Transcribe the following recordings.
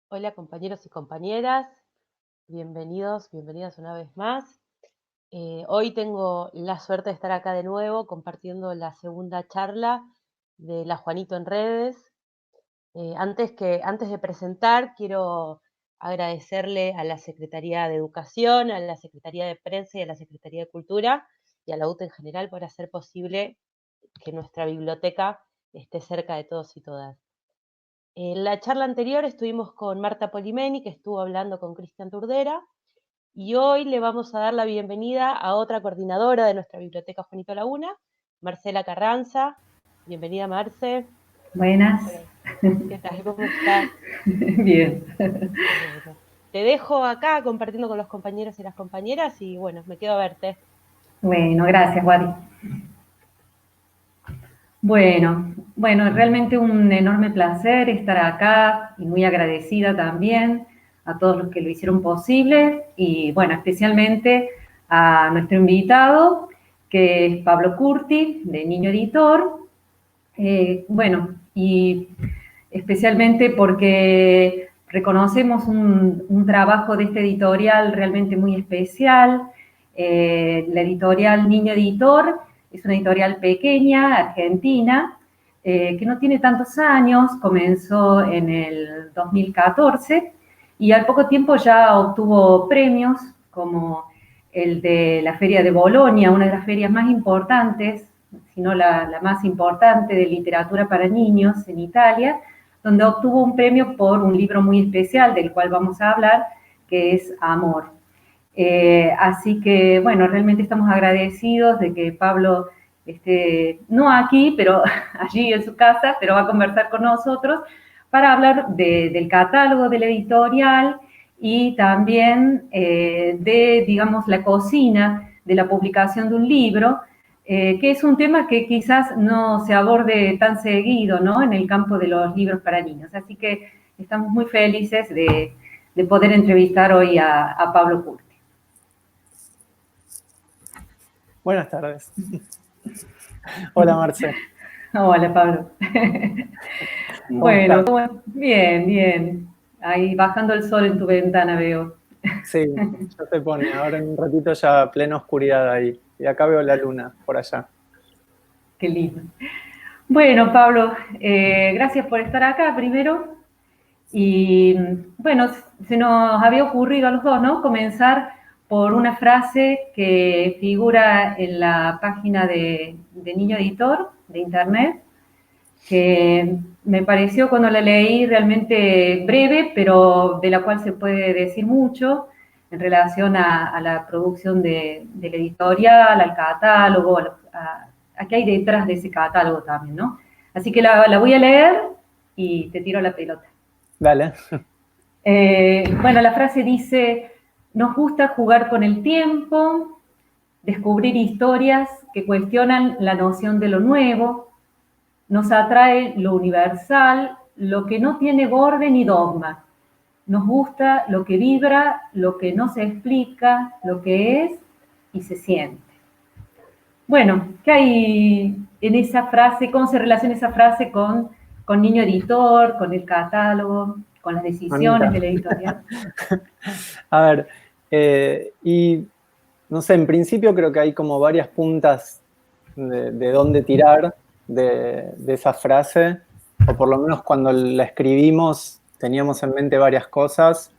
Hola compañeros y compañeras, bienvenidos, bienvenidas una vez más. Hoy tengo la suerte de estar acá de nuevo compartiendo la segunda charla de la Juanito en redes. Antes de presentar, quiero agradecerle a la Secretaría de Educación, a la Secretaría de Prensa y a la Secretaría de Cultura y a la UTE en general por hacer posible que nuestra biblioteca esté cerca de todos y todas. En la charla anterior estuvimos con Marta Polimeni, que estuvo hablando con Cristian Turdera, y hoy le vamos a dar la bienvenida a otra coordinadora de nuestra biblioteca Juanito Laguna, Marcela Carranza. Bienvenida, Marce. Buenas. Hola, ¿qué tal? ¿Cómo estás? Bien. Bueno, te dejo acá compartiendo con los compañeros y las compañeras y bueno, me quedo a verte. Bueno, gracias, Wadi. Bueno, realmente un enorme placer estar acá y muy agradecida también a todos los que lo hicieron posible y bueno, especialmente a nuestro invitado, que es Pablo Curti, de Niño Editor. Y especialmente porque reconocemos un trabajo de este editorial realmente muy especial. La editorial Niño Editor es una editorial pequeña, argentina, que no tiene tantos años, comenzó en el 2014 y al poco tiempo ya obtuvo premios como el de la Feria de Bolonia, una de las ferias más importantes, si no la más importante de literatura para niños en Italia, donde obtuvo un premio por un libro muy especial del cual vamos a hablar, que es Amor. Así que, bueno, realmente estamos agradecidos de que Pablo esté, no aquí, pero allí en su casa, pero va a conversar con nosotros para hablar del catálogo de la editorial y también de, digamos, la cocina de la publicación de un libro, que es un tema que quizás no se aborde tan seguido, ¿no?, en el campo de los libros para niños. Así que estamos muy felices de poder entrevistar hoy a Pablo Curti. Buenas tardes. Hola, Marce. Hola, Pablo. Bueno, ¿Cómo estás? bien, bien. Ahí bajando el sol en tu ventana veo. Sí, ya se pone. Ahora en un ratito ya plena oscuridad ahí. Y acá veo la luna, por allá. Qué lindo. Bueno, Pablo, gracias por estar acá primero. Y bueno, se nos había ocurrido a los dos, ¿no?, comenzar por una frase que figura en la página de Niño Editor de internet, que me pareció cuando la leí realmente breve, pero de la cual se puede decir mucho en relación a la producción de la editorial, al catálogo, a qué hay detrás de ese catálogo también, ¿no? Así que la voy a leer y te tiro la pelota. Dale. Bueno, la frase dice: nos gusta jugar con el tiempo, descubrir historias que cuestionan la noción de lo nuevo, nos atrae lo universal, lo que no tiene borde ni dogma. Nos gusta lo que vibra, lo que no se explica, lo que es y se siente. Bueno, ¿qué hay en esa frase? ¿Cómo se relaciona esa frase con Niño Editor, con el catálogo, con las decisiones Bonita. de la editorial? A ver, y no sé, en principio creo que hay como varias puntas de dónde tirar de esa frase, o por lo menos cuando la escribimos teníamos en mente varias cosas.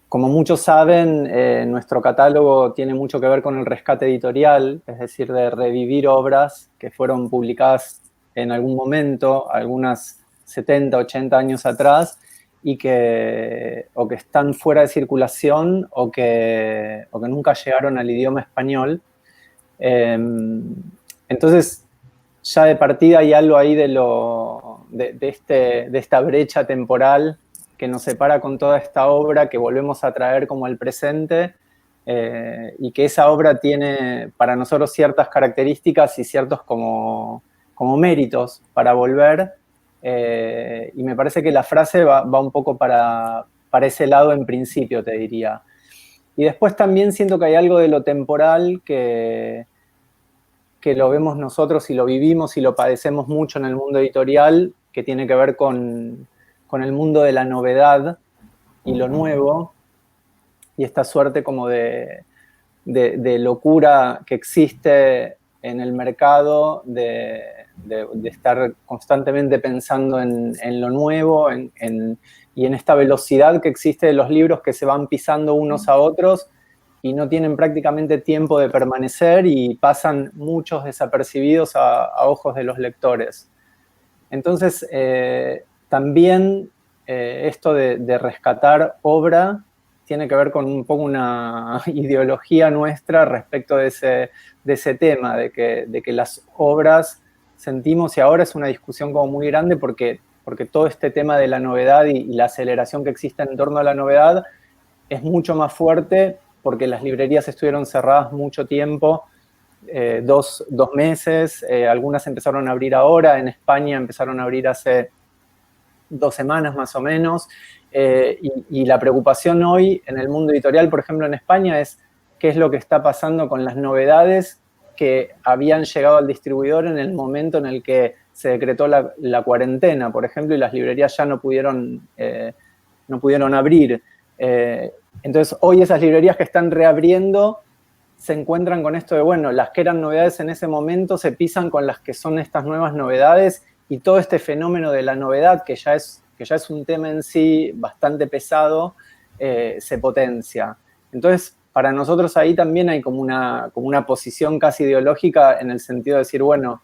Como muchos saben, nuestro catálogo tiene mucho que ver con el rescate editorial, es decir, de revivir obras que fueron publicadas en algún momento, algunas 70, 80 años atrás, y o que están fuera de circulación o que nunca llegaron al idioma español. Entonces, ya de partida hay algo ahí de esta brecha temporal que nos separa con toda esta obra que volvemos a traer como el presente, y que esa obra tiene para nosotros ciertas características y ciertos como méritos para volver, y me parece que la frase va un poco para ese lado en principio, te diría. Y después también siento que hay algo de lo temporal que lo vemos nosotros y lo vivimos y lo padecemos mucho en el mundo editorial, que tiene que ver con con el mundo de la novedad y lo nuevo, y esta suerte como de locura que existe en el mercado, de estar constantemente pensando en lo nuevo, y en esta velocidad que existe de los libros que se van pisando unos a otros y no tienen prácticamente tiempo de permanecer y pasan muchos desapercibidos a ojos de los lectores. Entonces, también esto de rescatar obra tiene que ver con un poco una ideología nuestra respecto de ese tema, de que las obras sentimos, y ahora es una discusión como muy grande porque todo este tema de la novedad y la aceleración que existe en torno a la novedad es mucho más fuerte porque las librerías estuvieron cerradas mucho tiempo, 2 meses, algunas empezaron a abrir ahora, en España empezaron a abrir hace 2 semanas más o menos, y la preocupación hoy en el mundo editorial, por ejemplo en España, es qué es lo que está pasando con las novedades que habían llegado al distribuidor en el momento en el que se decretó la cuarentena, por ejemplo, y las librerías ya no pudieron abrir. Entonces, hoy esas librerías que están reabriendo se encuentran con esto de, bueno, las que eran novedades en ese momento se pisan con las que son estas nuevas novedades, y todo este fenómeno de la novedad, que ya es un tema en sí bastante pesado, se potencia. Entonces, para nosotros ahí también hay como una posición casi ideológica en el sentido de decir, bueno,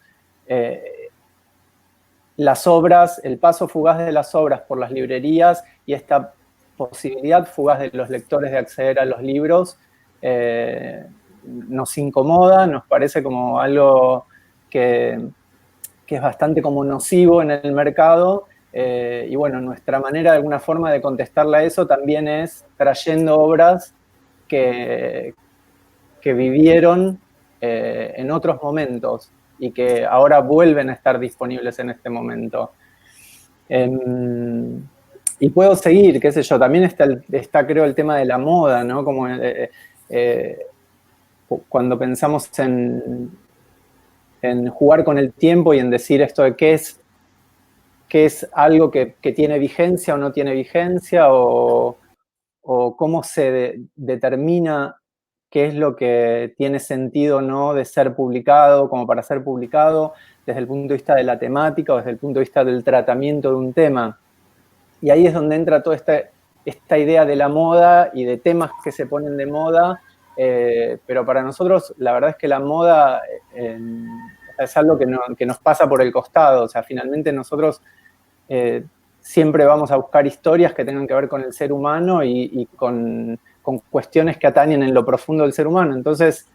las obras, el paso fugaz de las obras por las librerías y esta posibilidad fugaz de los lectores de acceder a los libros nos incomoda, nos parece como algo que es bastante como nocivo en el mercado, y bueno, nuestra manera de alguna forma de contestarle a eso también es trayendo obras que vivieron en otros momentos y que ahora vuelven a estar disponibles en este momento. Y puedo seguir, qué sé yo, también está creo el tema de la moda, ¿no? Como cuando pensamos en jugar con el tiempo y en decir esto de qué es algo que tiene vigencia o no tiene vigencia, o cómo se determina qué es lo que tiene sentido o no de ser publicado, como para ser publicado, desde el punto de vista de la temática o desde el punto de vista del tratamiento de un tema. Y ahí es donde entra toda esta idea de la moda y de temas que se ponen de moda, pero para nosotros la verdad es que la moda es algo que nos pasa por el costado. O sea, finalmente nosotros siempre vamos a buscar historias que tengan que ver con el ser humano y con cuestiones que atañen en lo profundo del ser humano. Entonces,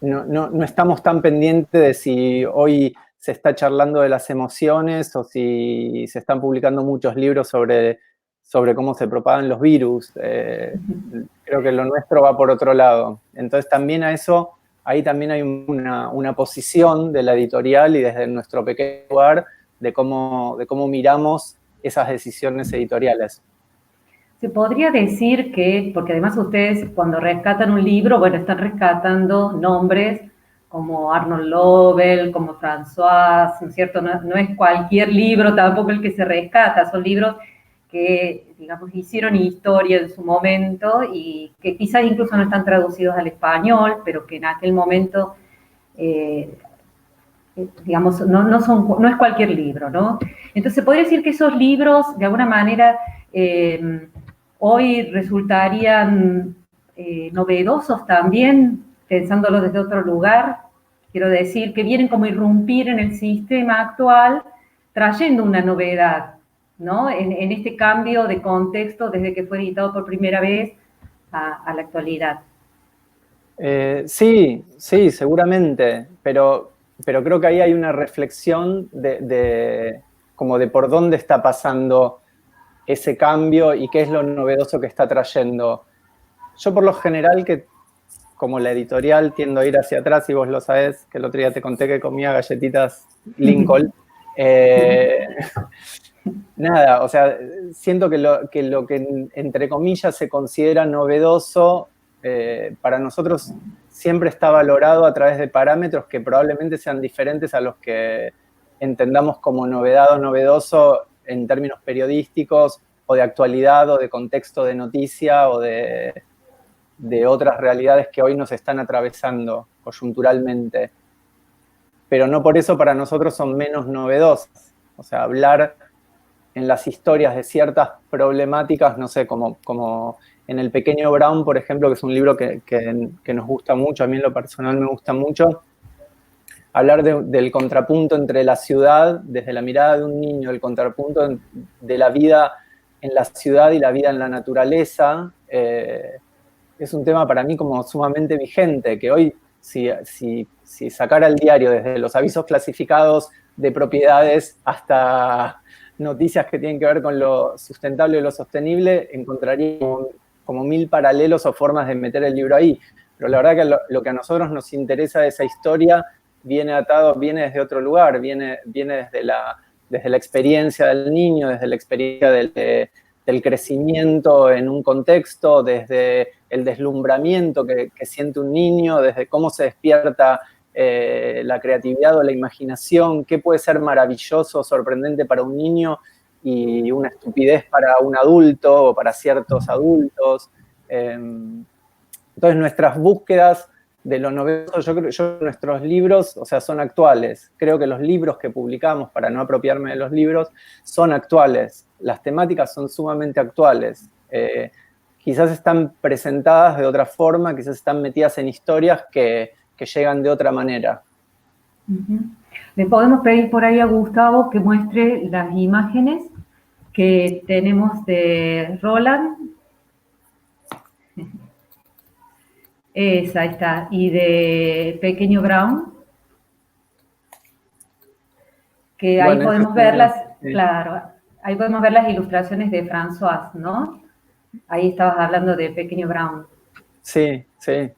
no estamos tan pendientes de si hoy se está charlando de las emociones o si se están publicando muchos libros sobre cómo se propagan los virus. Creo que lo nuestro va por otro lado. Entonces, también ahí también hay una posición de la editorial y desde nuestro pequeño lugar de cómo miramos esas decisiones editoriales. Se podría decir que, porque además ustedes cuando rescatan un libro, bueno, están rescatando nombres como Arnold Lobel, como François, ¿no es cierto? No es cualquier libro tampoco el que se rescata, son libros que, digamos, hicieron historia en su momento y que quizás incluso no están traducidos al español, pero que en aquel momento digamos, no es cualquier libro, ¿no? Entonces, se podría decir que esos libros, de alguna manera, hoy resultarían novedosos también, pensándolo desde otro lugar. Quiero decir, que vienen como a irrumpir en el sistema actual, trayendo una novedad, ¿no? En este cambio de contexto desde que fue editado por primera vez a la actualidad. Sí, seguramente, pero creo que ahí hay una reflexión como de por dónde está pasando ese cambio y qué es lo novedoso que está trayendo. Yo por lo general, que como la editorial tiendo a ir hacia atrás, y vos lo sabés, que el otro día te conté que comía galletitas Lincoln, nada, o sea, siento que lo que entre comillas se considera novedoso, para nosotros siempre está valorado a través de parámetros que probablemente sean diferentes a los que entendamos como novedad o novedoso en términos periodísticos, o de actualidad, o de contexto de noticia, o de otras realidades que hoy nos están atravesando coyunturalmente. Pero no por eso para nosotros son menos novedosas. O sea, hablar en las historias de ciertas problemáticas, no sé, como en El Pequeño Brown, por ejemplo, que es un libro que nos gusta mucho, a mí en lo personal me gusta mucho, hablar del contrapunto entre la ciudad, desde la mirada de un niño, el contrapunto de la vida en la ciudad y la vida en la naturaleza, es un tema para mí como sumamente vigente, que hoy, si sacara el diario desde los avisos clasificados de propiedades hasta noticias que tienen que ver con lo sustentable y lo sostenible, encontraría como 1000 paralelos o formas de meter el libro ahí. Pero la verdad que lo que a nosotros nos interesa de esa historia viene desde otro lugar, viene desde la experiencia del niño, desde la experiencia del crecimiento en un contexto, desde el deslumbramiento que siente un niño, desde cómo se despierta la creatividad o la imaginación, qué puede ser maravilloso, sorprendente para un niño y una estupidez para un adulto o para ciertos adultos. Entonces nuestras búsquedas de lo novedoso, yo nuestros libros, o sea, son actuales. Creo que los libros que publicamos, para no apropiarme de los libros, son actuales. Las temáticas son sumamente actuales. Quizás están presentadas de otra forma, quizás están metidas en historias que llegan de otra manera. Le podemos pedir por ahí a Gustavo que muestre las imágenes que tenemos de Roland. Esa está. Y de Pequeño Brown. Que ahí bueno, podemos ver las, sí. Claro, ahí podemos ver las ilustraciones de François, ¿no? Ahí estabas hablando de Pequeño Brown. Sí, sí.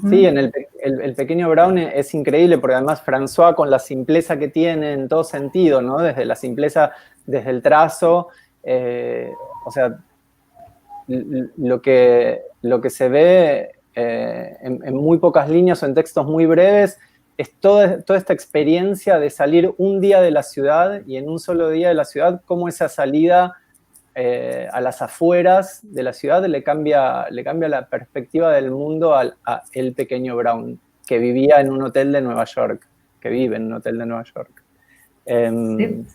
Sí, en el Pequeño Brown es increíble, porque además François, con la simpleza que tiene en todo sentido, ¿no? Desde la simpleza, desde el trazo, o sea, lo que se ve en muy pocas líneas o en textos muy breves es toda esta experiencia de salir un día de la ciudad, y en un solo día de la ciudad, cómo esa salida a las afueras de la ciudad le cambia la perspectiva del mundo a el Pequeño Brown, que vivía en un hotel de Nueva York, que vive en un hotel de Nueva York. Sí.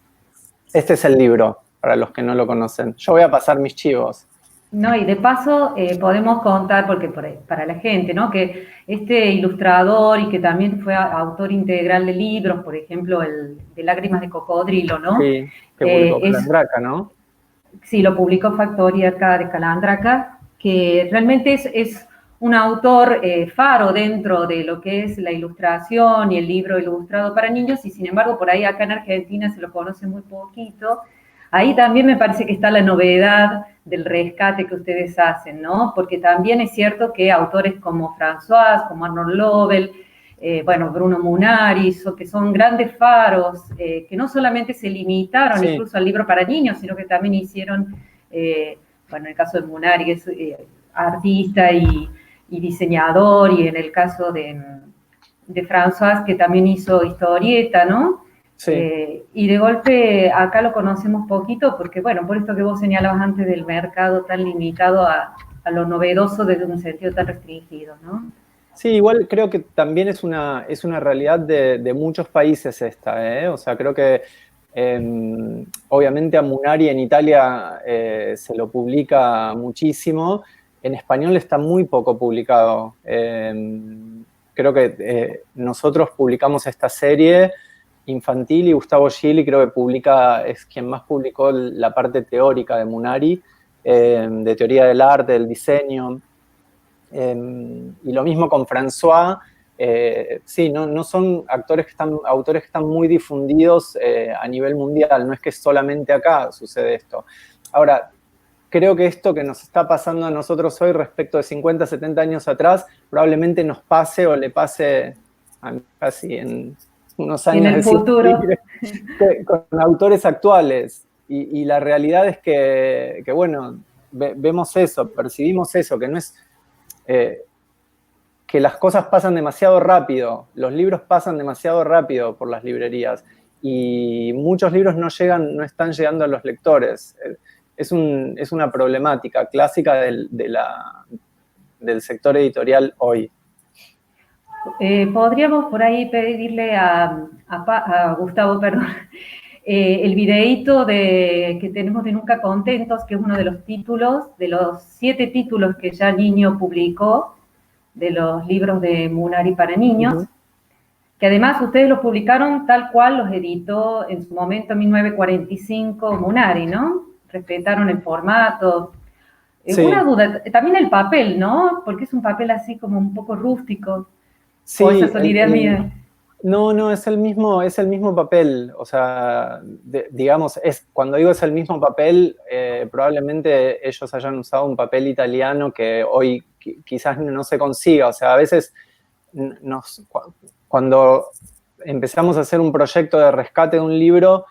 Este es el libro, para los que no lo conocen. Yo voy a pasar mis chivos. No, y de paso podemos contar, porque para la gente, ¿no? Que este ilustrador y que también fue autor integral de libros, por ejemplo, el de Lágrimas de Cocodrilo, ¿no? Sí, que publicó Calandraca, ¿no? Sí, lo publicó Factoría acá de Calandraca, que realmente es un autor faro dentro de lo que es la ilustración y el libro ilustrado para niños, y sin embargo por ahí acá en Argentina se lo conoce muy poquito. Ahí también me parece que está la novedad del rescate que ustedes hacen, ¿no? Porque también es cierto que autores como François, como Arnold Lobel, bueno, Bruno Munari, que son grandes faros, que no solamente se limitaron sí. Incluso al libro para niños, sino que también hicieron, bueno, en el caso de Munari, que es artista y diseñador, y en el caso de François, que también hizo historieta, ¿no? Sí. Y de golpe acá lo conocemos poquito porque, bueno, por esto que vos señalabas antes del mercado tan limitado a lo novedoso desde un sentido tan restringido, ¿no? Sí, igual creo que también es una realidad de muchos países esta, ¿eh? O sea, creo que obviamente a Munari en Italia se lo publica muchísimo, en español está muy poco publicado. Creo que nosotros publicamos esta serie infantil y Gustavo Gili creo que es quien más publicó la parte teórica de Munari, de teoría del arte, del diseño. Y lo mismo con François, sí, no son autores que están muy difundidos a nivel mundial, no es que solamente acá sucede esto. Ahora, creo que esto que nos está pasando a nosotros hoy respecto de 50, 70 años atrás, probablemente nos pase o le pase a mí casi en unos años. En el futuro. Con autores actuales. Y la realidad es que bueno, vemos eso, percibimos eso, que no es... que las cosas pasan demasiado rápido, los libros pasan demasiado rápido por las librerías, y muchos libros no están llegando a los lectores. Es una problemática clásica del sector editorial hoy. Podríamos por ahí pedirle a Gustavo, perdón, el videíto que tenemos de Nunca Contentos, que es uno de los títulos, de los 7 títulos que ya Niño publicó, de los libros de Munari para niños, que además ustedes los publicaron tal cual los editó en su momento en 1945 Munari, ¿no? Respetaron el formato. Sí. Una duda, también el papel, ¿no? Porque es un papel así como un poco rústico. Sí, ¿O esas son ideas mías? No, es el mismo papel. O sea, digamos, cuando digo es el mismo papel, probablemente ellos hayan usado un papel italiano que hoy quizás no se consiga. O sea, a veces cuando empezamos a hacer un proyecto de rescate de un libro,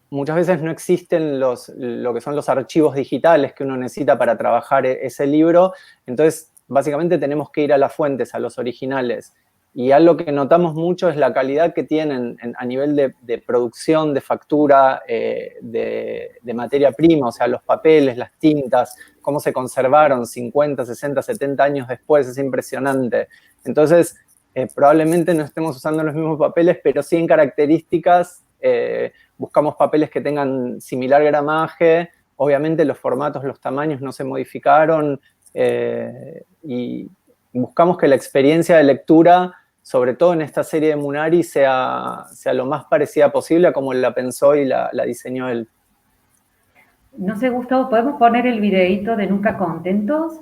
muchas veces no existen lo que son los archivos digitales que uno necesita para trabajar ese libro. Entonces, básicamente tenemos que ir a las fuentes, a los originales. Y algo que notamos mucho es la calidad que tienen a nivel de producción, de factura, de materia prima, o sea, los papeles, las tintas, cómo se conservaron 50, 60, 70 años después, es impresionante. Entonces, probablemente no estemos usando los mismos papeles, pero sí en características, buscamos papeles que tengan similar gramaje, obviamente los formatos, los tamaños no se modificaron, y buscamos que la experiencia de lectura, sobre todo en esta serie de Munari, sea lo más parecida posible a como la pensó y la diseñó él. No sé, Gustavo, ¿podemos poner el videíto de Nunca Contentos?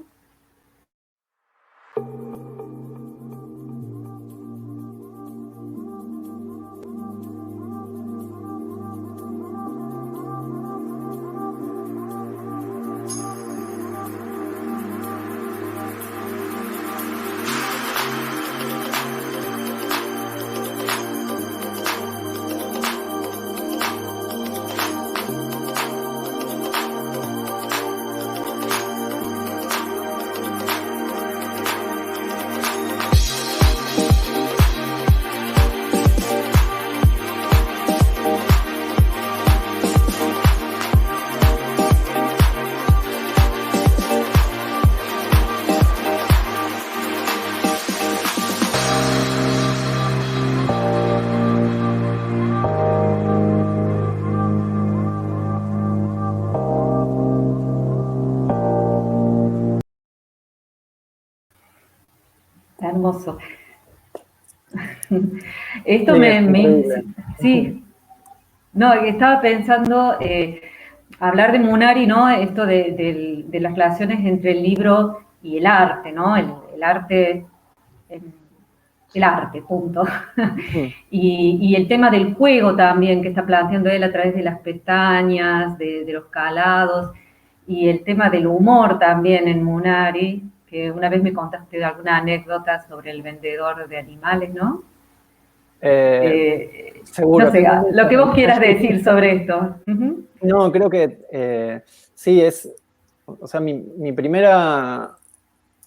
Hermoso. Esto sí, no, estaba pensando hablar de Munari, ¿no? Esto de las relaciones entre el libro y el arte, ¿no? El arte, punto. Y el tema del juego también que está planteando él a través de las pestañas, de los calados, y el tema del humor también en Munari, que una vez me contaste alguna anécdota sobre el vendedor de animales, ¿no? Seguro. No sé, lo que vos quieras decir sobre esto. No, creo que sí, o sea,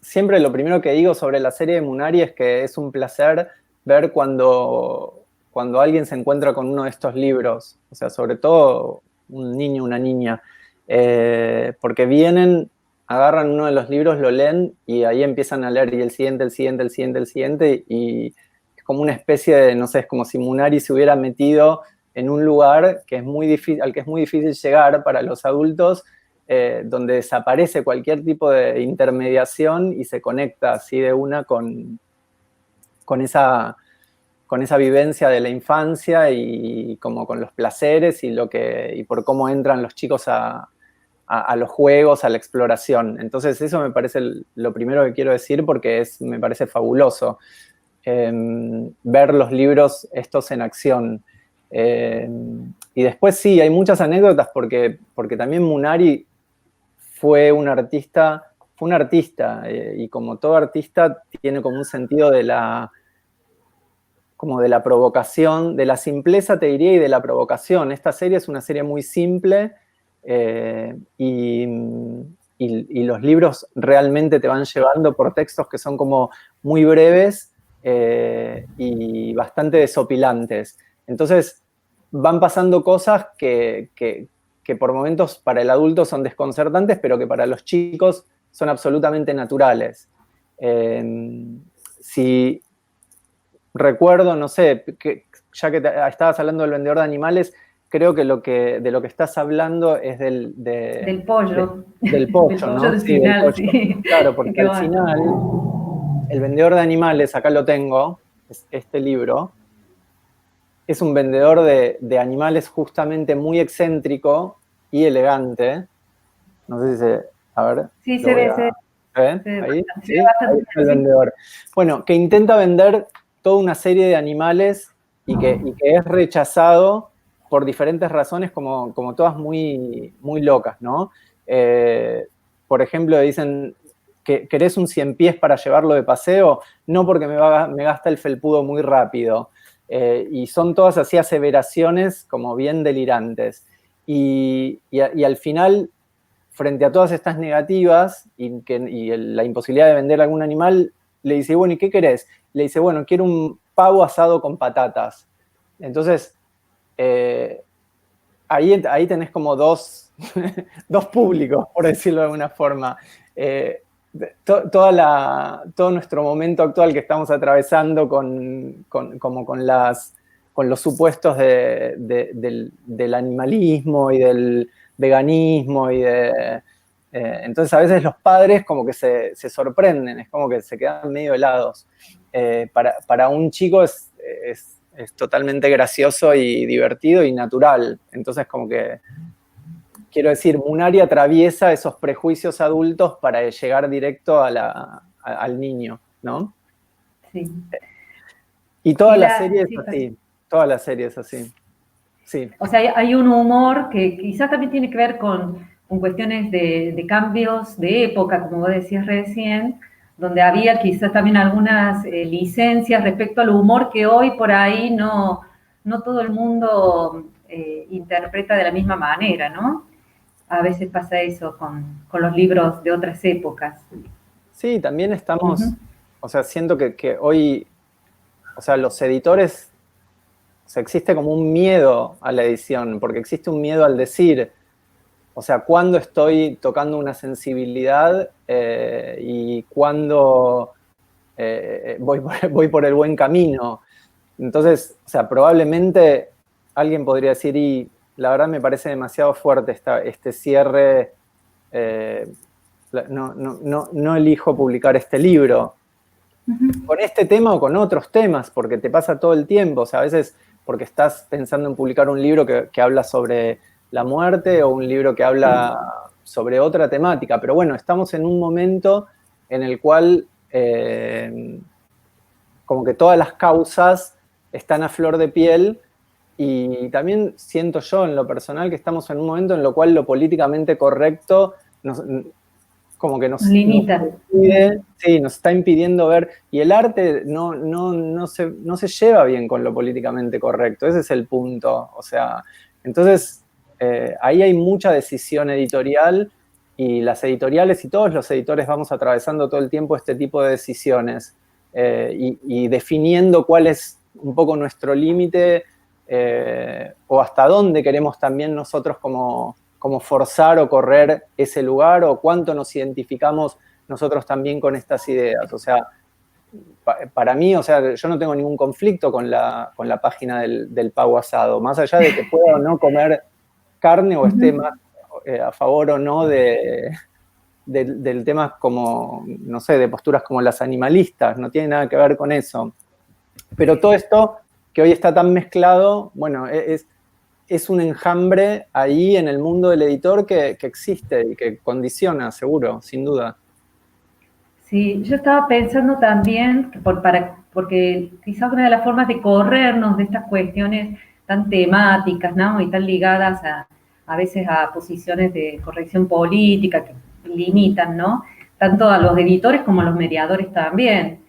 siempre lo primero que digo sobre la serie de Munari es que es un placer ver cuando alguien se encuentra con uno de estos libros, o sea, sobre todo un niño, una niña, porque agarran uno de los libros, lo leen y ahí empiezan a leer y el siguiente, el siguiente, el siguiente, el siguiente, y es como una especie de, no sé, es como si Munari se hubiera metido en un lugar al que es muy difícil llegar para los adultos, donde desaparece cualquier tipo de intermediación y se conecta así de una con esa vivencia de la infancia y como con los placeres y por cómo entran los chicos a los juegos, a la exploración. Entonces eso me parece lo primero que quiero decir porque me parece fabuloso ver los libros estos en acción. Y después sí, hay muchas anécdotas porque también Munari fue un artista, y como todo artista tiene como un sentido de la provocación, de la simpleza, te diría, y de la provocación. Esta serie es una serie muy simple, y los libros realmente te van llevando por textos que son como muy breves y bastante desopilantes. Entonces, van pasando cosas que por momentos para el adulto son desconcertantes, pero que para los chicos son absolutamente naturales. Si recuerdo, no sé, ya que estabas hablando del vendedor de animales, creo que de lo que estás hablando es del pollo. Del pollo, ¿no? Del final, del pollo. Sí. Claro, porque al final, el vendedor de animales, acá lo tengo, es este libro, es un vendedor de animales justamente muy excéntrico y elegante. No sé si a ver. Sí, se ve, ahí, ¿sí? Ahí está el vendedor. Bueno, que intenta vender toda una serie de animales y que es rechazado por diferentes razones, como todas muy, muy locas, ¿no? Por ejemplo, dicen que querés un 100 pies para llevarlo de paseo, no porque me gasta el felpudo muy rápido. Y son todas así aseveraciones como bien delirantes. Y al final, frente a todas estas negativas y la imposibilidad de vender algún animal, le dice, bueno, ¿y qué querés? Le dice, bueno, quiero un pavo asado con patatas. Entonces, ahí tenés como dos públicos, por decirlo de alguna forma. Todo nuestro momento actual que estamos atravesando con los supuestos del animalismo y del veganismo entonces a veces los padres como que se sorprenden, es como que se quedan medio helados. Para un chico es totalmente gracioso y divertido y natural. Entonces como que, quiero decir, Munari atraviesa esos prejuicios adultos para llegar directo al niño, ¿no? Sí. Y toda la serie es así, toda la serie es así. Sí. O sea, hay un humor que quizás también tiene que ver con cuestiones de cambios de época, como vos decías recién, donde había quizás también algunas licencias respecto al humor que hoy por ahí no todo el mundo interpreta de la misma manera, ¿no? A veces pasa eso con los libros de otras épocas. Sí, también estamos, o sea, siento que hoy, o sea, los editores, o sea, existe como un miedo a la edición, porque existe un miedo al decir, o sea, cuándo estoy tocando una sensibilidad y cuándo voy por el buen camino. Entonces, o sea, probablemente alguien podría decir, y la verdad me parece demasiado fuerte este cierre, no elijo publicar este libro. Con este tema o con otros temas, porque te pasa todo el tiempo, o sea, a veces porque estás pensando en publicar un libro que habla sobre la muerte o un libro que habla sobre otra temática, pero bueno, estamos en un momento en el cual como que todas las causas están a flor de piel y también siento yo en lo personal que estamos en un momento en lo cual lo políticamente correcto como que nos limita. Nos está impidiendo ver, y el arte no se lleva bien con lo políticamente correcto, ese es el punto, o sea, entonces ahí hay mucha decisión editorial y las editoriales y todos los editores vamos atravesando todo el tiempo este tipo de decisiones y definiendo cuál es un poco nuestro límite o hasta dónde queremos también nosotros como forzar o correr ese lugar o cuánto nos identificamos nosotros también con estas ideas. O sea, para mí, o sea, yo no tengo ningún conflicto con la página del pavo asado, más allá de que pueda o no comer carne o esté más a favor o no del tema como, no sé, de posturas como las animalistas, no tiene nada que ver con eso. Pero todo esto que hoy está tan mezclado, bueno, es un enjambre ahí en el mundo del editor que existe y que condiciona, seguro, sin duda. Sí, yo estaba pensando también, porque quizás una de las formas de corrernos de estas cuestiones tan temáticas, ¿no? Y tan ligadas a veces a posiciones de corrección política que limitan, ¿no? Tanto a los editores como a los mediadores también,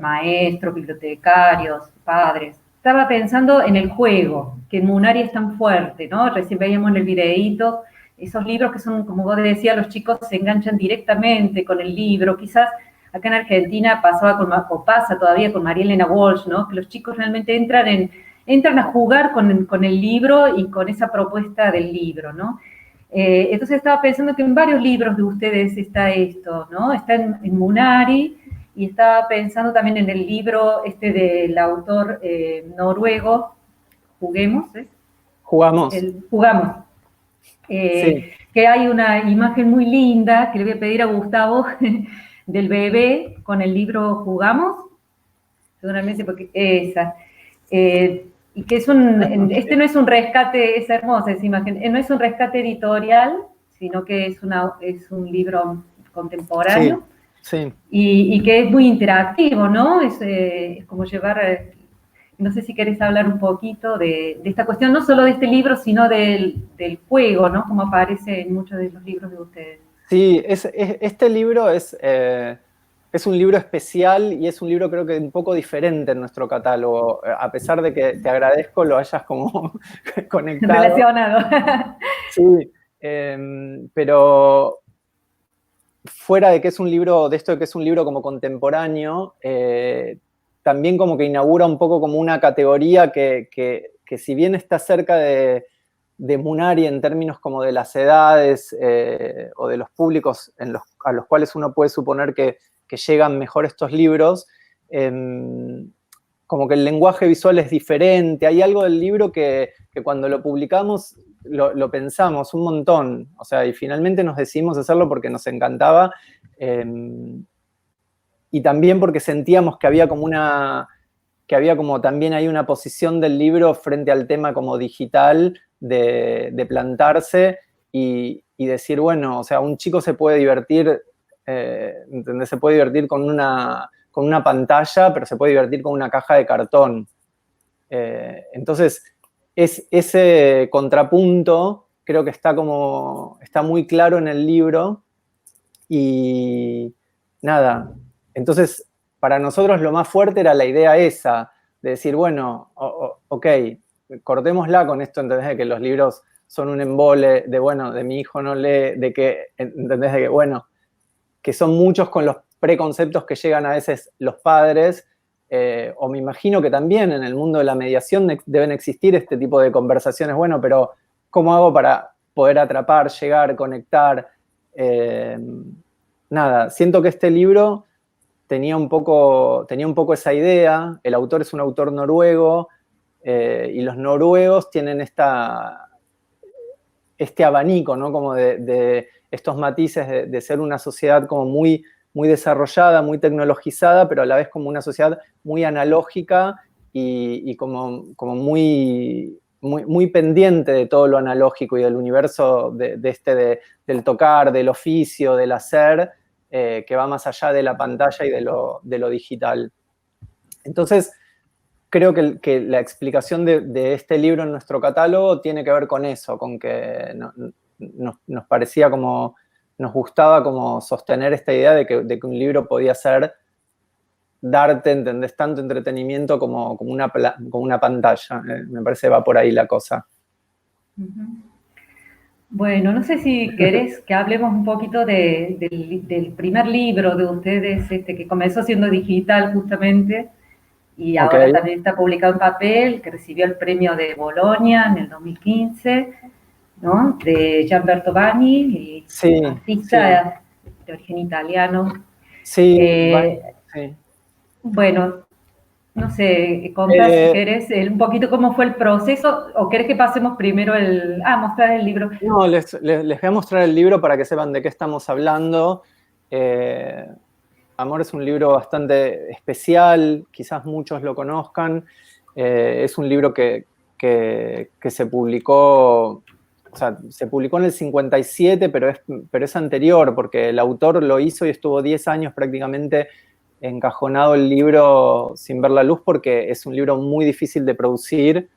maestros, bibliotecarios, padres. Estaba pensando en el juego, que en Munari es tan fuerte, ¿no? Recién veíamos en el videíto esos libros que son, como vos decías, los chicos se enganchan directamente con el libro. Quizás acá en Argentina pasa todavía con María Elena Walsh, ¿no? Que los chicos realmente entran entran a jugar con el libro y con esa propuesta del libro, ¿no? Entonces estaba pensando que en varios libros de ustedes está esto, ¿no? Está en Munari, y estaba pensando también en el libro del autor noruego, Juguemos, ¿es? Jugamos. Jugamos. Sí. Que hay una imagen muy linda que le voy a pedir a Gustavo del bebé con el libro Jugamos, seguramente porque esa. Y que este no es un rescate, es hermosa esa imagen, no es un rescate editorial, sino que es un libro contemporáneo. Sí. Y que es muy interactivo, ¿no? Es como llevar, no sé si querés hablar un poquito de esta cuestión, no solo de este libro, sino del juego, ¿no? Como aparece en muchos de los libros de ustedes. Sí, este libro es un libro especial y es un libro creo que un poco diferente en nuestro catálogo, a pesar de que te agradezco lo hayas como conectado. Relacionado. Sí, pero fuera de que es un libro, de esto de que es un libro como contemporáneo, también como que inaugura un poco como una categoría que si bien está cerca de Munari en términos como de las edades o de los públicos a los cuales uno puede suponer que llegan mejor estos libros, como que el lenguaje visual es diferente. Hay algo del libro que cuando lo publicamos lo pensamos un montón, o sea, y finalmente nos decidimos hacerlo porque nos encantaba, y también porque sentíamos que había como también hay una posición del libro frente al tema como digital, de plantarse y decir, bueno, o sea, un chico se puede divertir, ¿entendés? Se puede divertir con una pantalla, pero se puede divertir con una caja de cartón. Entonces, ese contrapunto creo que está muy claro en el libro y nada, entonces para nosotros lo más fuerte era la idea esa, de decir, bueno, ok, cortémosla con esto, ¿entendés? De que los libros son un embole, de mi hijo no lee, ¿entendés? De que, bueno, que son muchos con los preconceptos que llegan a veces los padres, o me imagino que también en el mundo de la mediación deben existir este tipo de conversaciones, bueno, pero ¿cómo hago para poder atrapar, llegar, conectar? Nada, siento que este libro tenía un poco esa idea. El autor es un autor noruego, y los noruegos tienen este abanico, ¿no? Como de estos matices de ser una sociedad como muy, muy desarrollada, muy tecnologizada, pero a la vez como una sociedad muy analógica y como muy, muy, muy pendiente de todo lo analógico y del universo del tocar, del oficio, del hacer, que va más allá de la pantalla y de lo digital. Entonces, creo que la explicación de este libro en nuestro catálogo tiene que ver con eso, con que nos parecía como, nos gustaba como sostener esta idea de que un libro podía darte, ¿entendés? Tanto entretenimiento como una pantalla. Me parece que va por ahí la cosa. Bueno, no sé si querés que hablemos un poquito del primer libro de ustedes, que comenzó siendo digital justamente, y ahora también está publicado en papel, que recibió el premio de Bolonia en el 2015, ¿no? De Gianberto Bani, artista de origen italiano. Sí, sí. Bueno, no sé, contás si querés un poquito cómo fue el proceso, o querés que pasemos primero mostrar el libro. No, les voy a mostrar el libro para que sepan de qué estamos hablando. Amor es un libro bastante especial, quizás muchos lo conozcan. Es un libro que se publicó, o sea, se publicó en el 57, pero es anterior, porque el autor lo hizo y estuvo 10 años prácticamente encajonado el libro sin ver la luz, porque es un libro muy difícil de producir,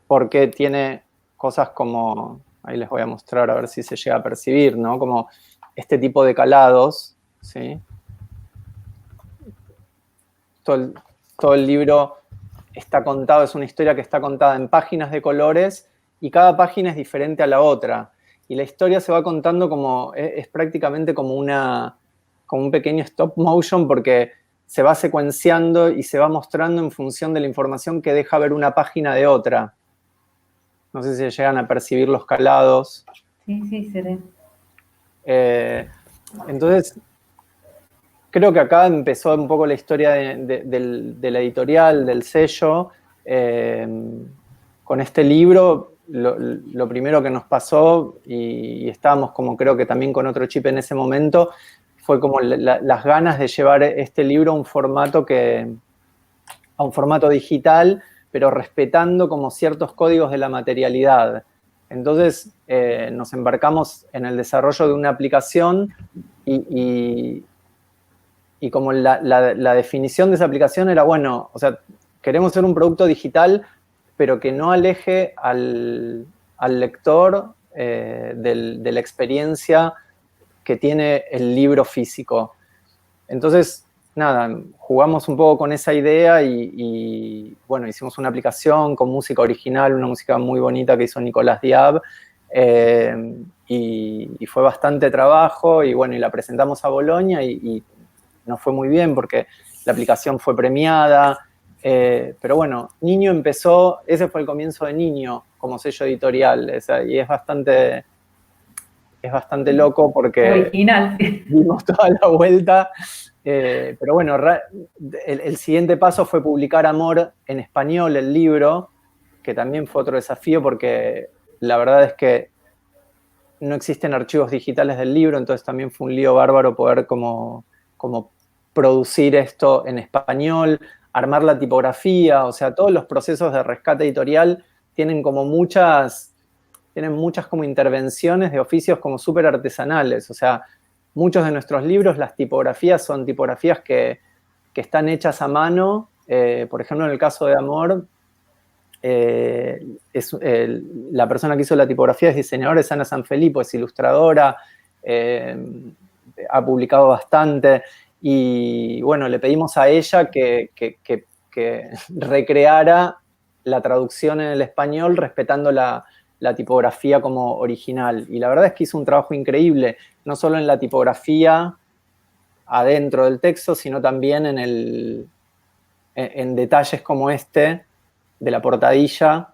porque tiene cosas como, ahí les voy a mostrar a ver si se llega a percibir, ¿no? Como este tipo de calados, ¿sí? Todo el libro está contado, es una historia que está contada en páginas de colores y cada página es diferente a la otra. Y la historia se va contando es prácticamente como un pequeño stop motion, porque se va secuenciando y se va mostrando en función de la información que deja ver una página de otra. No sé si llegan a percibir los calados. Sí, se ve. Entonces, creo que acá empezó un poco la historia de la editorial, del sello. Con este libro, lo primero que nos pasó, y estábamos como creo que también con otro chip en ese momento, fue como las ganas de llevar este libro a un formato digital, pero respetando como ciertos códigos de la materialidad. Entonces nos embarcamos en el desarrollo de una aplicación y como la definición de esa aplicación era, bueno, o sea, queremos ser un producto digital, pero que no aleje al lector de la experiencia que tiene el libro físico. Entonces, nada, jugamos un poco con esa idea y bueno, hicimos una aplicación con música original, una música muy bonita que hizo Nicolás Diab, y fue bastante trabajo, y bueno, y la presentamos a Bolonia y nos fue muy bien porque la aplicación fue premiada, pero bueno, Niño empezó, ese fue el comienzo de Niño como sello editorial, y es bastante loco porque original. Dimos toda la vuelta, pero bueno, el siguiente paso fue publicar Amor en español, el libro, que también fue otro desafío porque la verdad es que no existen archivos digitales del libro, entonces también fue un lío bárbaro poder como producir esto en español, armar la tipografía, o sea, todos los procesos de rescate editorial tienen muchas como intervenciones de oficios como súper artesanales, o sea, muchos de nuestros libros, las tipografías son tipografías que están hechas a mano, por ejemplo, en el caso de Amor, la persona que hizo la tipografía es diseñadora, es Ana Sanfilippo, es ilustradora, ha publicado bastante, y bueno, le pedimos a ella que recreara la traducción en el español respetando la tipografía como original. Y la verdad es que hizo un trabajo increíble, no solo en la tipografía adentro del texto, sino también en detalles como este, de la portadilla.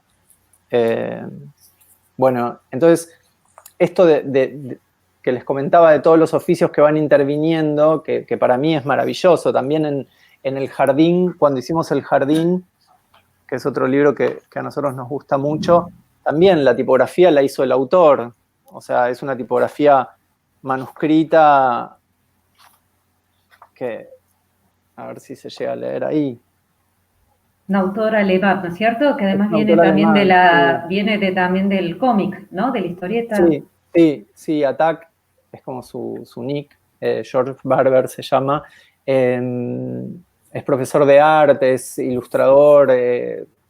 Bueno, entonces, esto que les comentaba de todos los oficios que van interviniendo, que para mí es maravilloso. También en El Jardín, cuando hicimos El Jardín, que es otro libro que a nosotros nos gusta mucho, también la tipografía la hizo el autor. O sea, es una tipografía manuscrita que, a ver si se llega a leer ahí. Una autora alemana, ¿no es cierto? Que además viene también del cómic, ¿no? De la historieta. Sí, Attack es como su nick, George Barber se llama. Es profesor de arte, es ilustrador,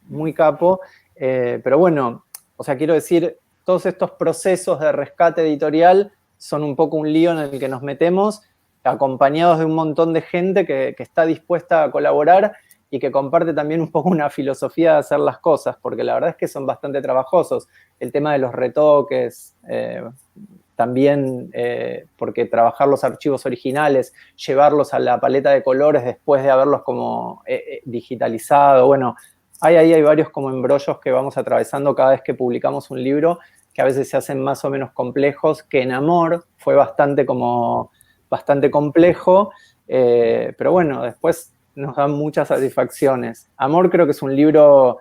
muy capo, pero bueno, o sea, quiero decir, todos estos procesos de rescate editorial son un poco un lío en el que nos metemos, acompañados de un montón de gente que está dispuesta a colaborar y que comparte también un poco una filosofía de hacer las cosas, porque la verdad es que son bastante trabajosos. El tema de los retoques, también porque trabajar los archivos originales, llevarlos a la paleta de colores después de haberlos como digitalizado, bueno, hay varios como embrollos que vamos atravesando cada vez que publicamos un libro, que a veces se hacen más o menos complejos, que en Amor fue bastante complejo, pero bueno, después nos dan muchas satisfacciones. Amor creo que es un libro,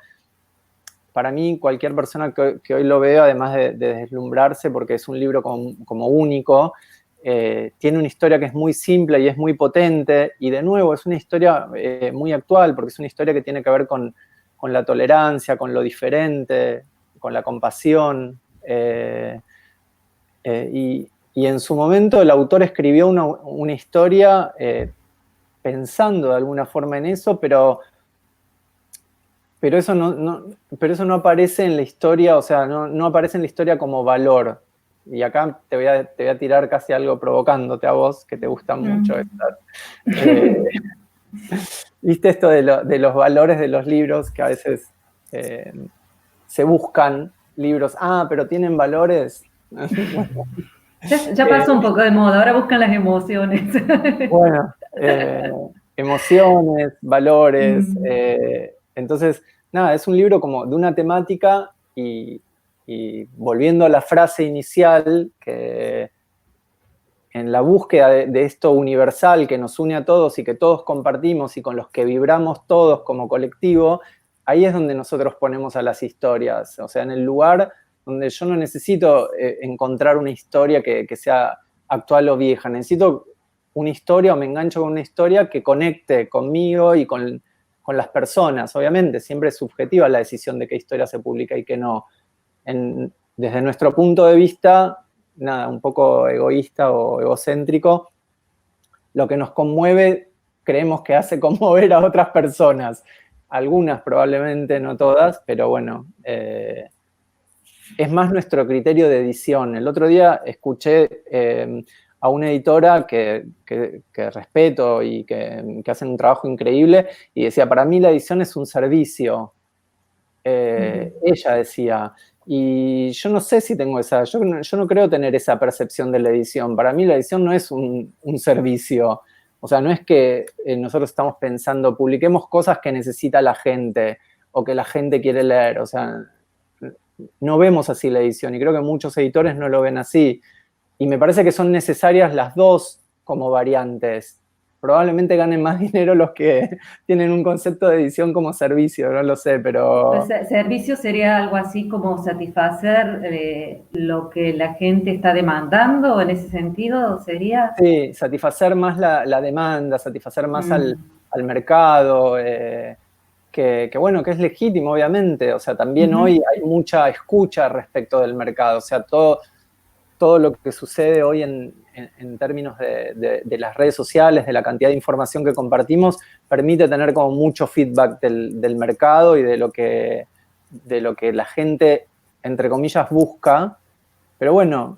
para mí, cualquier persona que hoy lo vea, además de deslumbrarse, porque es un libro como único, tiene una historia que es muy simple y es muy potente, y de nuevo es una historia muy actual, porque es una historia que tiene que ver con la tolerancia, con lo diferente, con la compasión, y en su momento el autor escribió una historia pensando de alguna forma en eso, pero eso no aparece en la historia, o sea, no aparece en la historia como valor. Y acá te voy a tirar casi algo provocándote a vos, que te gusta mucho. ¿Viste esto de los valores de los libros? Que a veces se buscan libros, pero tienen valores. Ya pasó un poco de moda, ahora buscan las emociones. Bueno, emociones, valores. Mm. Entonces, nada, es un libro como de una temática y volviendo a la frase inicial, que en la búsqueda de esto universal que nos une a todos y que todos compartimos y con los que vibramos todos como colectivo, ahí es donde nosotros ponemos a las historias. O sea, en el lugar donde yo no necesito encontrar una historia que sea actual o vieja. Necesito una historia o me engancho con una historia que conecte conmigo y con las personas. Obviamente, siempre es subjetiva la decisión de qué historia se publica y qué no. Desde nuestro punto de vista, nada, un poco egoísta o egocéntrico, lo que nos conmueve creemos que hace conmover a otras personas. Algunas probablemente, no todas, pero bueno, es más nuestro criterio de edición. El otro día escuché a una editora que respeto y que hacen un trabajo increíble y decía, para mí la edición es un servicio. Ella decía, y yo no sé si tengo esa, yo no creo tener esa percepción de la edición. Para mí la edición no es un servicio. O sea, no es que nosotros estamos pensando, publiquemos cosas que necesita la gente o que la gente quiere leer. O sea, no vemos así la edición y creo que muchos editores no lo ven así. Y me parece que son necesarias las dos como variantes. Probablemente ganen más dinero los que tienen un concepto de edición como servicio, no lo sé, pero... Pues, servicio sería algo así como satisfacer lo que la gente está demandando, en ese sentido sería... Sí, satisfacer más la demanda, satisfacer más al mercado, que bueno, que es legítimo, obviamente. O sea, también hoy hay mucha escucha respecto del mercado. O sea, todo lo que sucede hoy en términos de las redes sociales, de la cantidad de información que compartimos, permite tener como mucho feedback del mercado y de lo que la gente, entre comillas, busca. Pero bueno...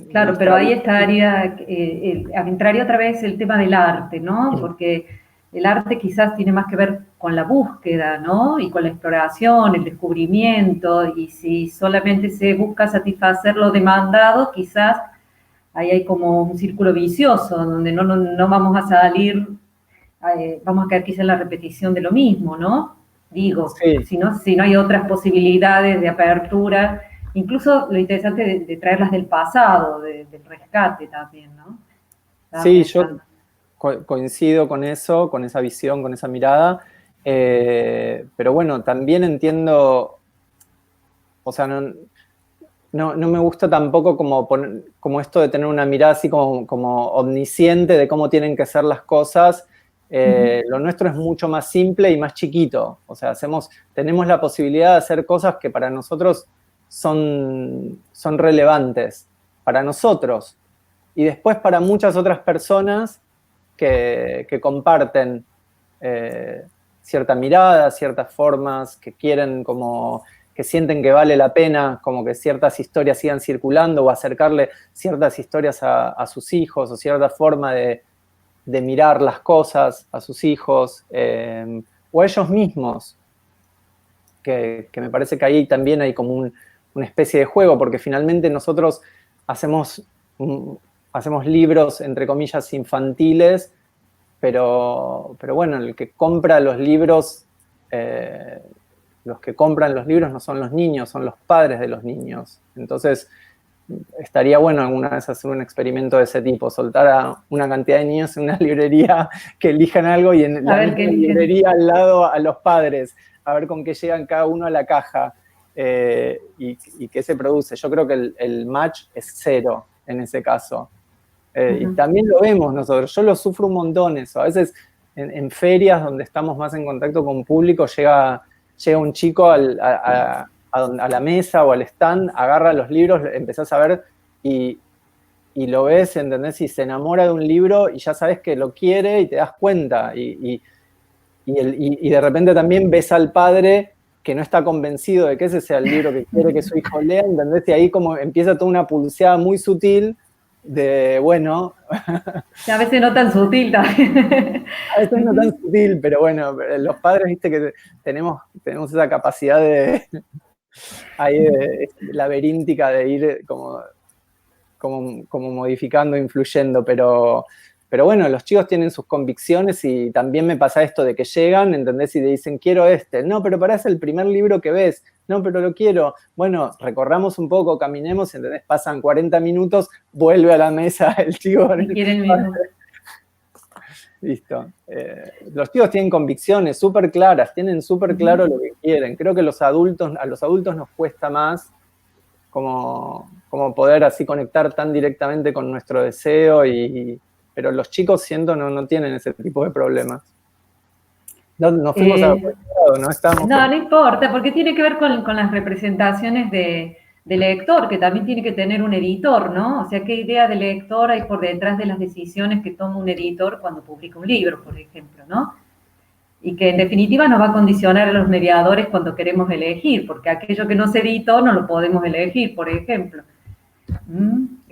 Claro, pero ahí estaría, entraría otra vez el tema del arte, ¿no? Porque el arte quizás tiene más que ver con la búsqueda, ¿no? Y con la exploración, el descubrimiento, y si solamente se busca satisfacer lo demandado, quizás ahí hay como un círculo vicioso, donde no vamos a salir, vamos a caer quizás en la repetición de lo mismo, ¿no? Digo, Sí. si no hay otras posibilidades de apertura, incluso lo interesante de traerlas del pasado, del rescate también, ¿no? Sí, yo coincido con eso, con esa visión, con esa mirada, pero bueno, también entiendo, o sea, no me gusta tampoco como esto de tener una mirada así como omnisciente de cómo tienen que ser las cosas. Lo nuestro es mucho más simple y más chiquito, o sea, tenemos la posibilidad de hacer cosas que para nosotros son relevantes, para nosotros, y después para muchas otras personas que comparten cierta mirada, ciertas formas, que quieren como, que sienten que vale la pena como que ciertas historias sigan circulando o acercarle ciertas historias a sus hijos o cierta forma de mirar las cosas a sus hijos o a ellos mismos, que me parece que ahí también hay como una especie de juego, porque finalmente nosotros hacemos libros, entre comillas, infantiles, pero bueno, el que compra los libros, los que compran los libros no son los niños, son los padres de los niños. Entonces, estaría bueno alguna vez hacer un experimento de ese tipo, soltar a una cantidad de niños en una librería que elijan algo y en la misma librería al lado a los padres, a ver con qué llegan cada uno a la caja y qué se produce. Yo creo que el match es cero en ese caso. Y también lo vemos nosotros, yo lo sufro un montón eso. A veces en ferias donde estamos más en contacto con público, llega un chico a la mesa o al stand, agarra los libros, empezás a ver y lo ves, ¿entendés? Y se enamora de un libro y ya sabes que lo quiere y te das cuenta. Y de repente también ves al padre que no está convencido de que ese sea el libro que quiere que su hijo lea, ¿entendés? Y ahí como empieza toda una pulseada muy sutil de, bueno... A veces no tan sutil también. A veces no tan sutil, pero bueno, los padres, viste que tenemos esa capacidad ahí laberíntica de ir como modificando, influyendo, pero Pero bueno, los chicos tienen sus convicciones y también me pasa esto de que llegan, ¿entendés? Y te dicen, quiero este. No, pero parece el primer libro que ves. No, pero lo quiero. Bueno, recorramos un poco, caminemos, ¿entendés? Pasan 40 minutos, vuelve a la mesa el chico. Y quieren mismo. Listo. Los chicos tienen convicciones súper claras, tienen súper claro lo que quieren. Creo que a los adultos nos cuesta más como poder así conectar tan directamente con nuestro deseo, pero los chicos, siento, no tienen ese tipo de problemas. Nos fuimos a otro lado, ¿no? Estamos no importa, porque tiene que ver con las representaciones del lector, que también tiene que tener un editor, ¿no? O sea, ¿qué idea de lector hay por detrás de las decisiones que toma un editor cuando publica un libro, por ejemplo, ¿no? Y que en definitiva nos va a condicionar a los mediadores cuando queremos elegir, porque aquello que no se editó no lo podemos elegir, por ejemplo.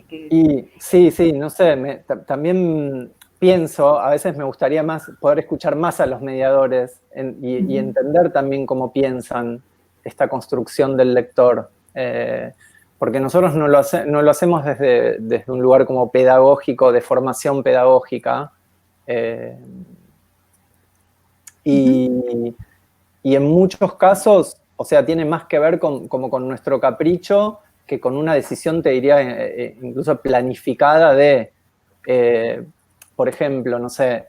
Y sí, no sé, también pienso, a veces me gustaría más poder escuchar más a los mediadores y entender también cómo piensan esta construcción del lector. Porque nosotros no lo hacemos desde un lugar como pedagógico, de formación pedagógica. Y en muchos casos, o sea, tiene más que ver como con nuestro capricho que con una decisión, te diría, incluso planificada de, por ejemplo, no sé,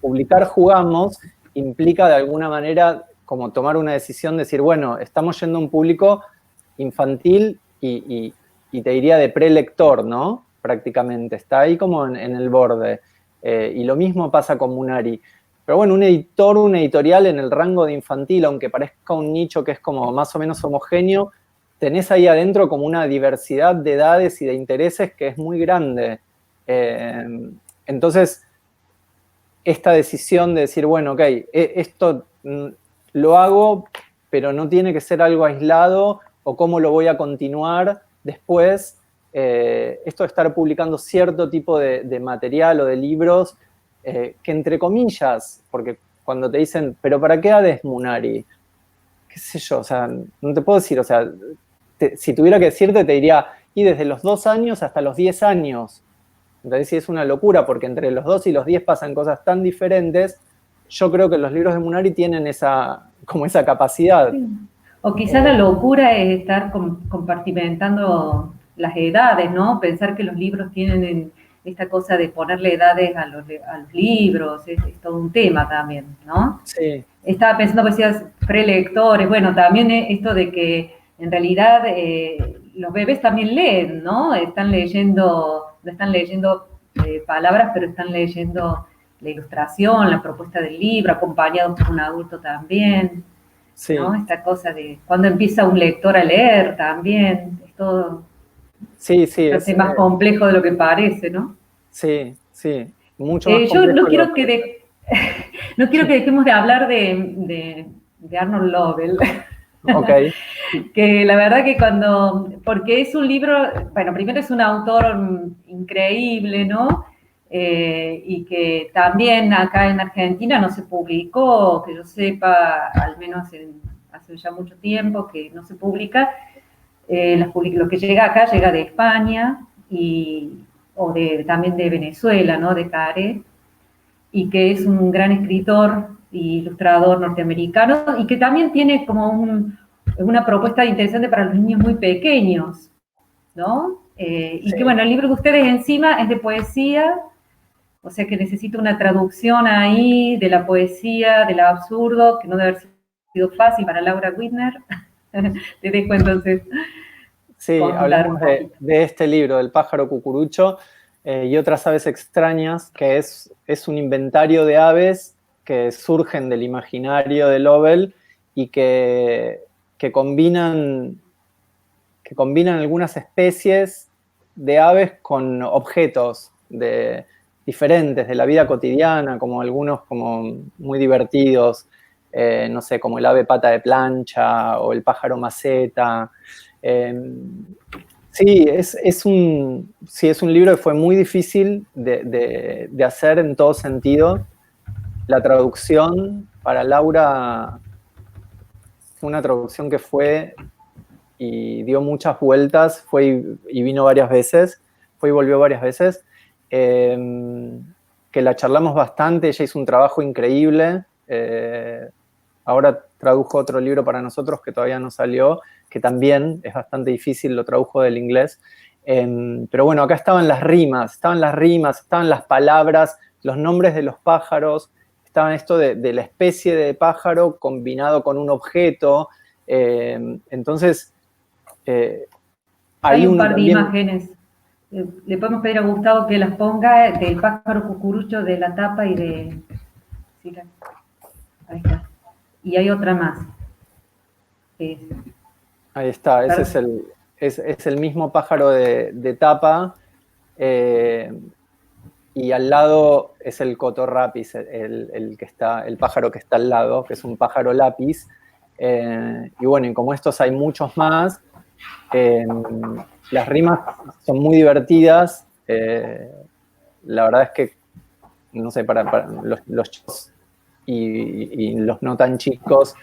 publicar Jugamos implica de alguna manera como tomar una decisión, decir, bueno, estamos yendo a un público infantil y te diría de prelector, ¿no? Prácticamente, está ahí como en el borde. Y lo mismo pasa con Munari. Pero bueno, un editorial en el rango de infantil, aunque parezca un nicho que es como más o menos homogéneo, tenés ahí adentro como una diversidad de edades y de intereses que es muy grande. Entonces, esta decisión de decir, bueno, ok, esto lo hago, pero no tiene que ser algo aislado, o cómo lo voy a continuar después. Esto de estar publicando cierto tipo de material o de libros, que entre comillas, porque cuando te dicen, ¿pero para qué Hades Munari? ¿Qué sé yo? O sea, no te puedo decir, o sea, si tuviera que decirte, te diría, y desde los 2 años hasta los 10 años. Entonces sí es una locura, porque entre los 2 y los 10 pasan cosas tan diferentes. Yo creo que los libros de Munari tienen esa capacidad. Sí. O quizás la locura es estar compartimentando las edades, ¿no? Pensar que los libros tienen esta cosa de ponerle edades a los libros, es todo un tema también, ¿no? Sí. Estaba pensando, pues decías, prelectores, bueno, también esto de que en realidad los bebés también leen, ¿no? Están leyendo palabras, pero están leyendo la ilustración, la propuesta del libro, acompañados por un adulto también, sí. ¿no? Esta cosa de cuando empieza un lector a leer también, es todo es más complejo de lo que parece, ¿no? Sí, mucho más yo no quiero que dejemos de hablar de Arnold Lovell. Ok. Que la verdad que porque es un libro, bueno, primero es un autor increíble, ¿no? Y que también acá en Argentina no se publicó, que yo sepa, al menos hace ya mucho tiempo que no se publica. Lo que llega acá llega de España también de Venezuela, ¿no? De Care, y que es un gran escritor e ilustrador norteamericano y que también tiene como una propuesta interesante para los niños muy pequeños, ¿no? Y que bueno, el libro de ustedes encima es de poesía, o sea que necesita una traducción ahí de la poesía, del absurdo, que no debe haber sido fácil para Laura Whitner. Te dejo entonces. Sí, hablamos de este libro, del pájaro cucurucho y otras aves extrañas, que es un inventario de aves que surgen del imaginario de Lovell y que combinan algunas especies de aves con objetos diferentes de la vida cotidiana, como algunos como muy divertidos, no sé, como el ave pata de plancha o el pájaro maceta. Sí, es un libro que fue muy difícil de hacer en todo sentido. La traducción para Laura fue una traducción que fue y dio muchas vueltas, fue y vino varias veces, fue y volvió varias veces. que la charlamos bastante, ella hizo un trabajo increíble, ahora tradujo otro libro para nosotros que todavía no salió, que también es bastante difícil, lo tradujo del inglés, pero bueno, acá estaban las rimas, estaban las palabras, los nombres de los pájaros, estaban esto de la especie de pájaro combinado con un objeto, entonces hay un par de también, imágenes. Le podemos pedir a Gustavo que las ponga del pájaro cucurucho de la tapa y de... Sí, ahí está. Y hay otra más. Ahí está, ese es el mismo pájaro de tapa, y al lado es el cotorrapis, el pájaro que está al lado, que es un pájaro lápiz, y bueno, y como estos hay muchos más, las rimas son muy divertidas, la verdad es que, no sé, para los chicos y los no tan chicos,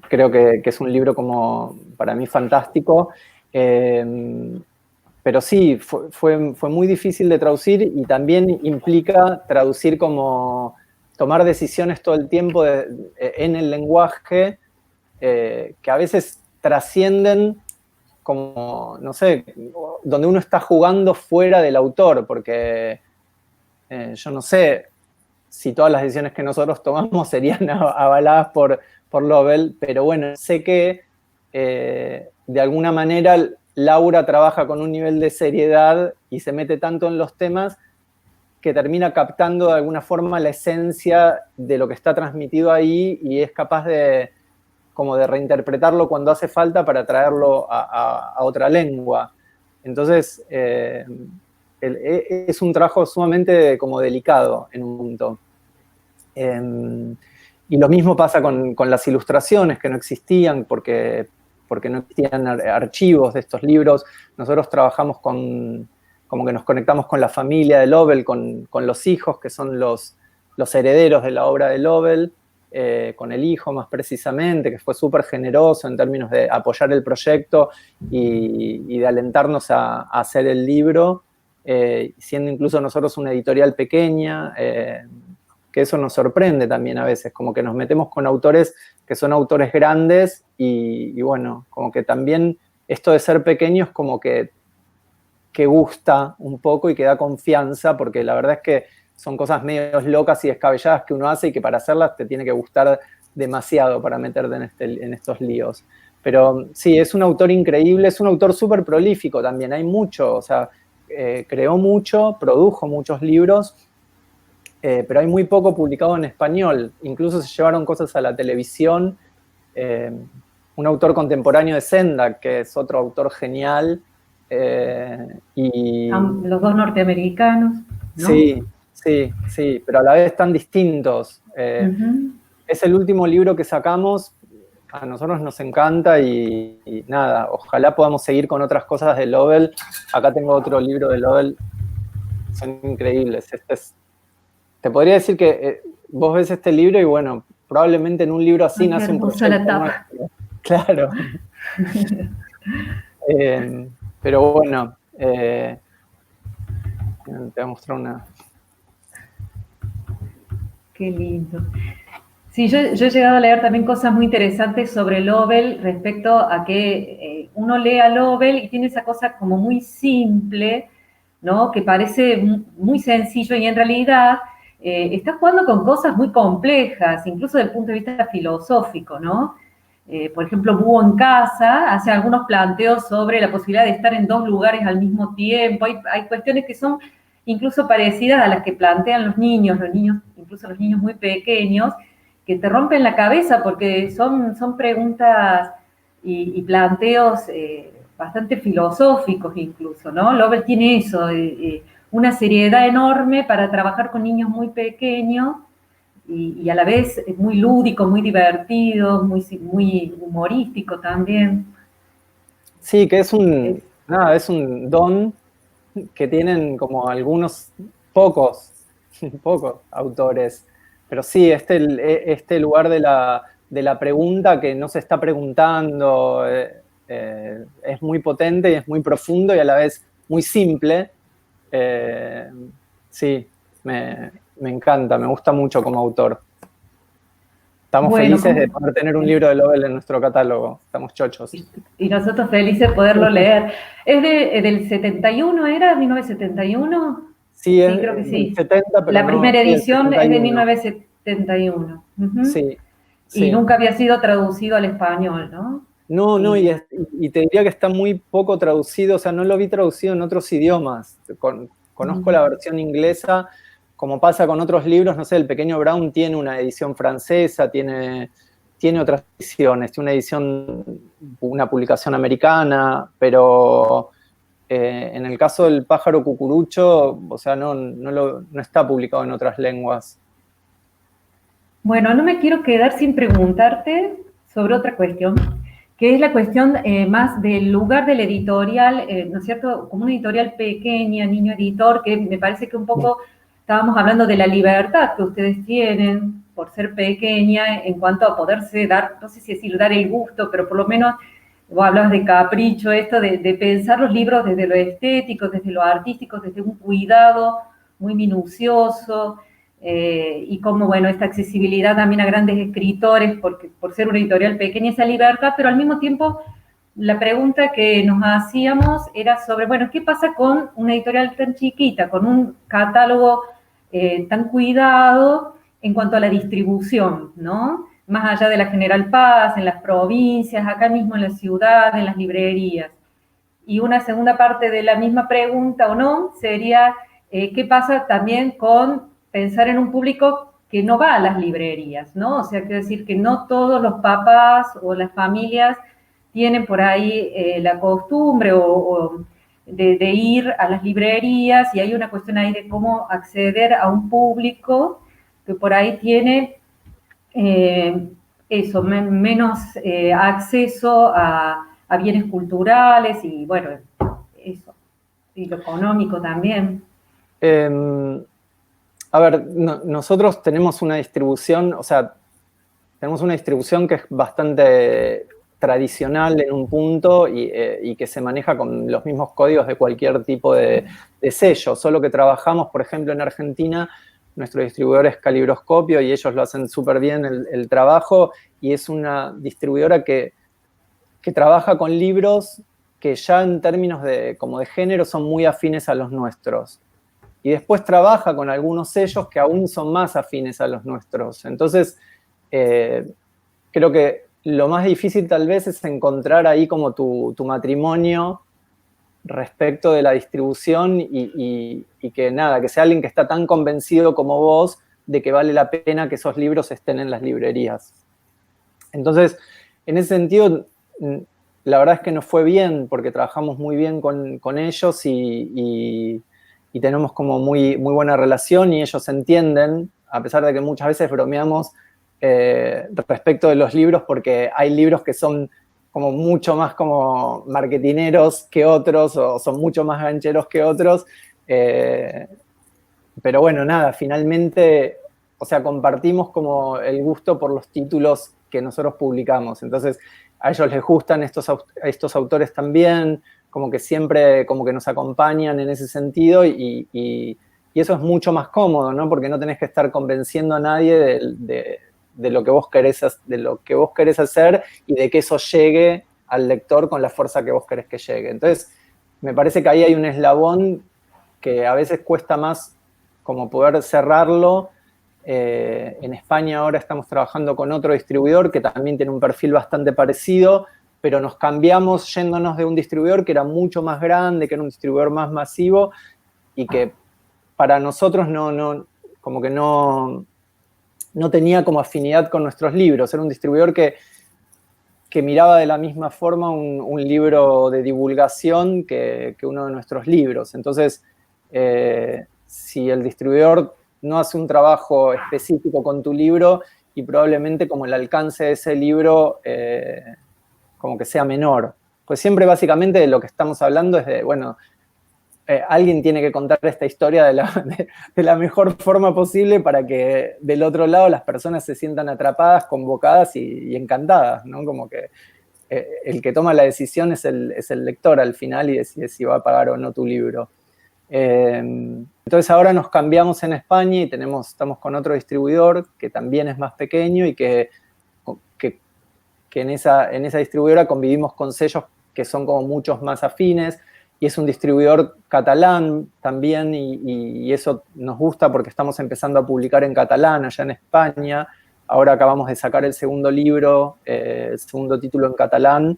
creo que es un libro como, para mí, fantástico, pero sí, fue muy difícil de traducir y también implica traducir como tomar decisiones todo el tiempo en el lenguaje, que a veces trascienden como, no sé, donde uno está jugando fuera del autor, porque yo no sé si todas las decisiones que nosotros tomamos serían avaladas por Lovell, pero bueno, sé que de alguna manera Laura trabaja con un nivel de seriedad y se mete tanto en los temas que termina captando de alguna forma la esencia de lo que está transmitido ahí y es capaz como de reinterpretarlo cuando hace falta para traerlo a otra lengua. Entonces, es un trabajo sumamente como delicado en un punto. Y lo mismo pasa con las ilustraciones que no existían porque no existían archivos de estos libros. Nosotros trabajamos como que nos conectamos con la familia de Lovell, con los hijos, que son los herederos de la obra de Lovell, con el hijo más precisamente, que fue súper generoso en términos de apoyar el proyecto y de alentarnos a hacer el libro, siendo incluso nosotros una editorial pequeña, que eso nos sorprende también a veces, como que nos metemos con autores que son autores grandes y bueno, como que también esto de ser pequeños como que gusta un poco y que da confianza, porque la verdad es que son cosas medio locas y descabelladas que uno hace y que para hacerlas te tiene que gustar demasiado para meterte en estos líos. Pero sí, es un autor increíble, es un autor súper prolífico también, hay mucho, o sea, creó mucho, produjo muchos libros, pero hay muy poco publicado en español, incluso se llevaron cosas a la televisión, un autor contemporáneo de Sendak, que es otro autor genial, y... Los dos norteamericanos, ¿no? Sí, pero a la vez tan distintos. Es el último libro que sacamos, a nosotros nos encanta y nada, ojalá podamos seguir con otras cosas de Lovell. Acá tengo otro libro de Lovell, son increíbles. Te podría decir que vos ves este libro y bueno, probablemente en un libro así nace un proyecto. La tapa. Claro. Pero bueno, te voy a mostrar una... Qué lindo. Sí, yo he llegado a leer también cosas muy interesantes sobre Lovell respecto a que uno lee a Lovell y tiene esa cosa como muy simple, ¿no? Que parece muy sencillo y en realidad está jugando con cosas muy complejas, incluso desde el punto de vista filosófico, ¿no? Por ejemplo, Búho en casa hace algunos planteos sobre la posibilidad de estar en dos lugares al mismo tiempo. Hay cuestiones que son incluso parecidas a las que plantean los niños, incluso los niños muy pequeños, que te rompen la cabeza porque son preguntas y planteos bastante filosóficos incluso, ¿no? Lovell tiene eso, una seriedad enorme para trabajar con niños muy pequeños y a la vez muy lúdico, muy divertido, muy humorístico también. Sí, que es un don que tienen como algunos pocos autores. Pero sí, este lugar de la pregunta que no se está preguntando es muy potente y es muy profundo y a la vez muy simple. Sí, me encanta, me gusta mucho como autor. Estamos Bueno, felices de poder tener un libro de Lovell en nuestro catálogo. Estamos chochos. y nosotros felices de poderlo leer. ¿Es del 71, era? ¿1971? Sí, es Sí, creo que del sí. 70, pero La no, primera sí, del edición es de 71. 1971. Ujú. Sí, Y sí. nunca había sido traducido al español, ¿no? No, no, Y, y te diría que está muy poco traducido, o sea, no lo vi traducido en otros idiomas. Conozco la versión inglesa, como pasa con otros libros, no sé, El Pequeño Brown tiene una edición francesa, tiene otras ediciones, tiene una edición, una publicación americana, pero en el caso del Pájaro Cucurucho, o sea, no está publicado en otras lenguas. bueno, no me quiero quedar sin preguntarte sobre otra cuestión, que es la cuestión más del lugar del editorial, ¿no es cierto? Como una editorial pequeña, niño editor, que me parece que un poco estábamos hablando de la libertad que ustedes tienen por ser pequeña en cuanto a poderse dar, no sé si decir dar el gusto, pero por lo menos vos hablabas de capricho, esto de pensar los libros desde lo estético, desde lo artístico, desde un cuidado muy minucioso, y como, bueno, esta accesibilidad también a grandes escritores, porque por ser una editorial pequeña, esa libertad, pero al mismo tiempo la pregunta que nos hacíamos era sobre, bueno, ¿qué pasa con una editorial tan chiquita, con un catálogo tan cuidado en cuanto a la distribución, ¿no? Más allá de la General Paz, en las provincias, acá mismo en la ciudad, en las librerías. Y una segunda parte de la misma pregunta, o no, sería, ¿qué pasa también con pensar en un público que no va a las librerías, ¿no? O sea, quiero decir que no todos los papás o las familias tienen por ahí la costumbre de ir a las librerías, y hay una cuestión ahí de cómo acceder a un público que por ahí tiene eso, menos acceso a bienes culturales y, bueno, eso, y lo económico también. A ver, nosotros tenemos una distribución, o sea, tenemos una distribución que es bastante tradicional en un punto y que se maneja con los mismos códigos de cualquier tipo de sello, solo que trabajamos, por ejemplo, en Argentina, nuestro distribuidor es Calibroscopio y ellos lo hacen súper bien el trabajo, y es una distribuidora que trabaja con libros que ya en términos como de género son muy afines a los nuestros. Y después trabaja con algunos sellos que aún son más afines a los nuestros. Entonces, creo que lo más difícil tal vez es encontrar ahí como tu matrimonio respecto de la distribución y que nada, que sea alguien que está tan convencido como vos de que vale la pena que esos libros estén en las librerías. Entonces, en ese sentido, la verdad es que nos fue bien porque trabajamos muy bien con ellos y tenemos como muy, muy buena relación, y ellos entienden, a pesar de que muchas veces bromeamos respecto de los libros, porque hay libros que son como mucho más como marketineros que otros, o son mucho más gancheros que otros, pero bueno, nada, finalmente, o sea, compartimos como el gusto por los títulos que nosotros publicamos, entonces a ellos les gustan estos autores también, como que siempre como que nos acompañan en ese sentido, y eso es mucho más cómodo, ¿no? Porque no tenés que estar convenciendo a nadie de lo que vos querés hacer y de que eso llegue al lector con la fuerza que vos querés que llegue. Entonces, me parece que ahí hay un eslabón que a veces cuesta más como poder cerrarlo. En España ahora estamos trabajando con otro distribuidor que también tiene un perfil bastante parecido, pero nos cambiamos yéndonos de un distribuidor que era mucho más grande, que era un distribuidor más masivo, y que para nosotros como que no tenía como afinidad con nuestros libros. Era un distribuidor que miraba de la misma forma un libro de divulgación que uno de nuestros libros. Entonces, si el distribuidor no hace un trabajo específico con tu libro, y probablemente como el alcance de ese libro como que sea menor. Pues siempre básicamente de lo que estamos hablando es de, bueno, alguien tiene que contar esta historia de la mejor forma posible para que del otro lado las personas se sientan atrapadas, convocadas y encantadas, ¿no? Como que el que toma la decisión es el lector al final y decide si va a pagar o no tu libro. Entonces ahora nos cambiamos en España y estamos con otro distribuidor que también es más pequeño y que en esa distribuidora convivimos con sellos que son como muchos más afines, y es un distribuidor catalán también, y eso nos gusta porque estamos empezando a publicar en catalán allá en España. Ahora acabamos de sacar el segundo libro, el segundo título en catalán,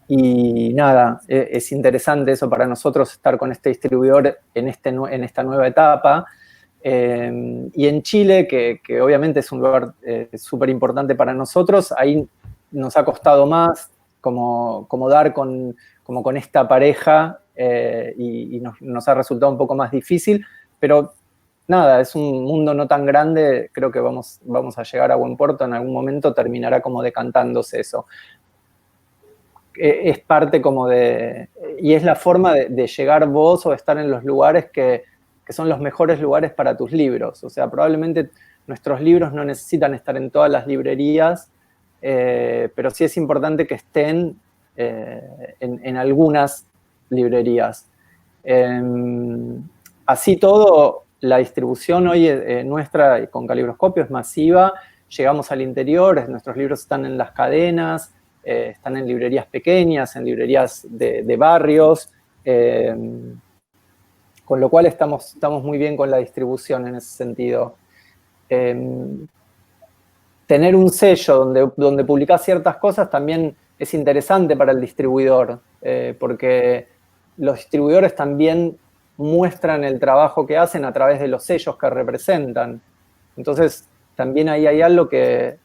y nada, es interesante eso para nosotros, estar con este distribuidor en esta nueva etapa. Y en Chile, que obviamente es un lugar súper importante para nosotros, ahí nos ha costado más como dar con esta pareja, y nos ha resultado un poco más difícil, pero nada, es un mundo no tan grande, creo que vamos a llegar a buen puerto, en algún momento terminará como decantándose eso. Es parte como y es la forma de llegar vos o de estar en los lugares que son los mejores lugares para tus libros. O sea, probablemente nuestros libros no necesitan estar en todas las librerías, pero sí es importante que estén en algunas librerías. Así todo, la distribución hoy nuestra con Calibroscopio es masiva, llegamos al interior, nuestros libros están en las cadenas, están en librerías pequeñas, en librerías de barrios, con lo cual estamos muy bien con la distribución en ese sentido. Tener un sello donde publicás ciertas cosas también es interesante para el distribuidor, porque los distribuidores también muestran el trabajo que hacen a través de los sellos que representan. Entonces, también ahí hay algo que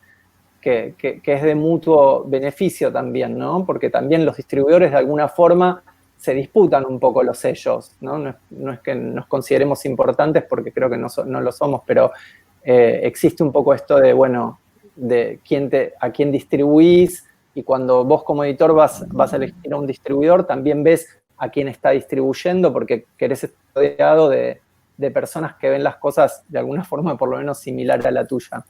es de mutuo beneficio también, ¿no? Porque también los distribuidores de alguna forma se disputan un poco los sellos, ¿no? No es que nos consideremos importantes, porque creo que no lo somos, pero existe un poco esto de, bueno, de a quién distribuís, y cuando vos como editor vas a elegir a un distribuidor, también ves a quién está distribuyendo, porque querés estar rodeado de personas que ven las cosas de alguna forma por lo menos similar a la tuya.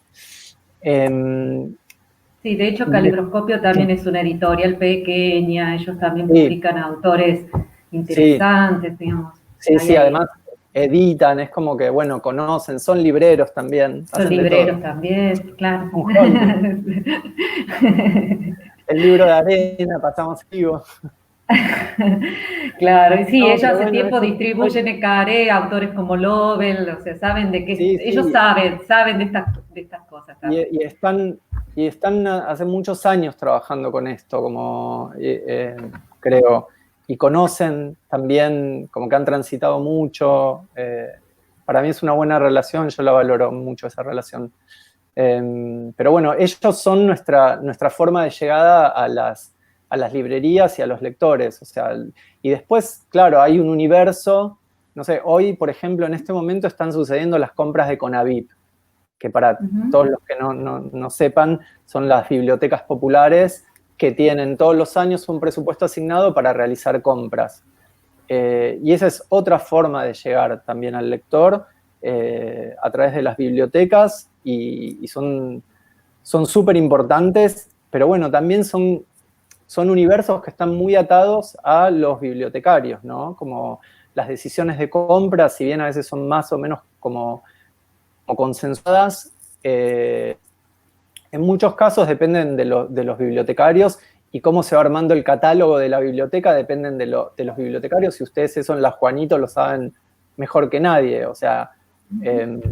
Sí, de hecho Calibroscopio también es una editorial pequeña, ellos también publican autores interesantes, digamos. Sí, además editan, es como que, bueno, conocen, son libreros también. Son libreros también, claro. El libro de arena, pasamos vivo. Claro, y sí, ellos hace tiempo distribuyen en Caré autores como Lovell, o sea, saben de qué, ellos saben de estas cosas. Y están hace muchos años trabajando con esto, como creo, y conocen también, como que han transitado mucho. Para mí es una buena relación, yo la valoro mucho esa relación. Pero bueno, ellos son nuestra forma de llegada a las librerías y a los lectores. O sea, y después, claro, hay un universo, no sé, hoy, por ejemplo, en este momento están sucediendo las compras de Conavip, que para todos los que no sepan, son las bibliotecas populares que tienen todos los años un presupuesto asignado para realizar compras. Y esa es otra forma de llegar también al lector, a través de las bibliotecas, y son súper importantes, pero bueno, también son universos que están muy atados a los bibliotecarios, ¿no? Como las decisiones de compra, si bien a veces son más o menos como consensuadas, en muchos casos dependen de los bibliotecarios, y cómo se va armando el catálogo de la biblioteca dependen de los bibliotecarios, y ustedes eso en la Juanito lo saben mejor que nadie. O sea,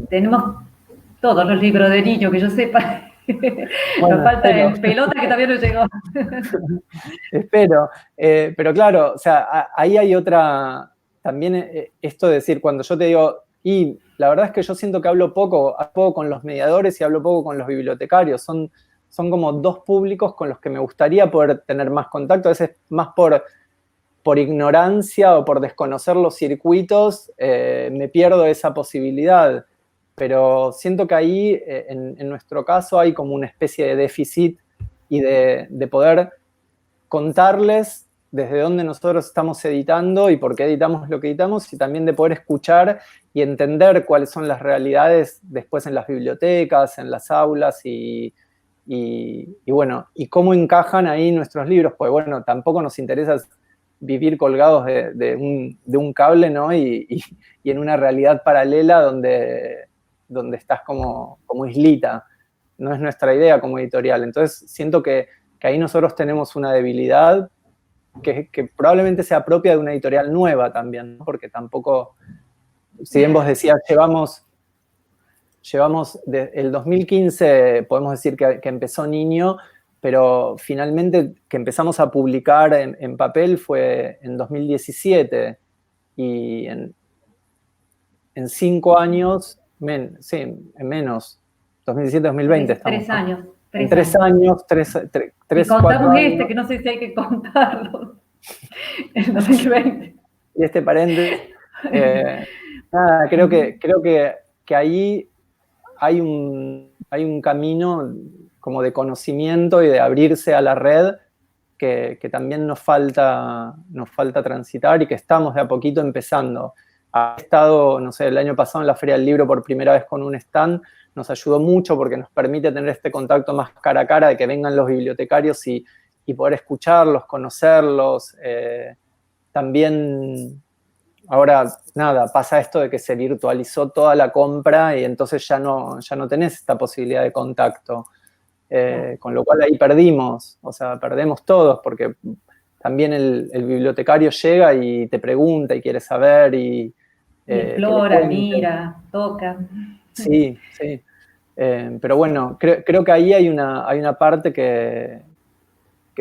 tenemos todos los libros de niño, que yo sepa. Bueno, nos falta el pelota, que todavía no llegó. Espero. Pero claro, o sea, ahí hay otra, también esto de decir, cuando yo te digo, y la verdad es que yo siento que hablo poco con los mediadores y hablo poco con los bibliotecarios, son como dos públicos con los que me gustaría poder tener más contacto, a veces más por ignorancia o por desconocer los circuitos, me pierdo esa posibilidad. Pero siento que ahí, en nuestro caso, hay como una especie de déficit, y de poder contarles desde dónde nosotros estamos editando y por qué editamos lo que editamos, y también de poder escuchar y entender cuáles son las realidades después en las bibliotecas, en las aulas, y bueno, y cómo encajan ahí nuestros libros. Pues bueno, tampoco nos interesa vivir colgados de un cable, ¿no? Y en una realidad paralela donde estás como islita. No es nuestra idea como editorial. Entonces siento que ahí nosotros tenemos una debilidad que probablemente sea propia de una editorial nueva también, ¿no? Porque tampoco, si bien vos decías, llevamos el 2015, podemos decir que empezó Niño, pero finalmente que empezamos a publicar en papel fue en 2017, y en 5 años, sí, en menos, 2017-2020 estamos. 3 años. En 3 años, 3, y contamos 4 años. que no sé si hay que contarlo, el 2020. Y este paréntesis, nada, creo que ahí hay un camino como de conocimiento y de abrirse a la red que también nos falta transitar, y que estamos de a poquito empezando. Ha estado, no sé, el año pasado en la Feria del Libro por primera vez con un stand, nos ayudó mucho porque nos permite tener este contacto más cara a cara, de que vengan los bibliotecarios y poder escucharlos, conocerlos. También ahora, nada, pasa esto de que se virtualizó toda la compra y entonces ya no tenés esta posibilidad de contacto. Con lo cual ahí perdemos todos, porque también el bibliotecario llega y te pregunta y quiere saber y explora, mira, toca. Sí, sí. Pero bueno, creo que ahí hay una parte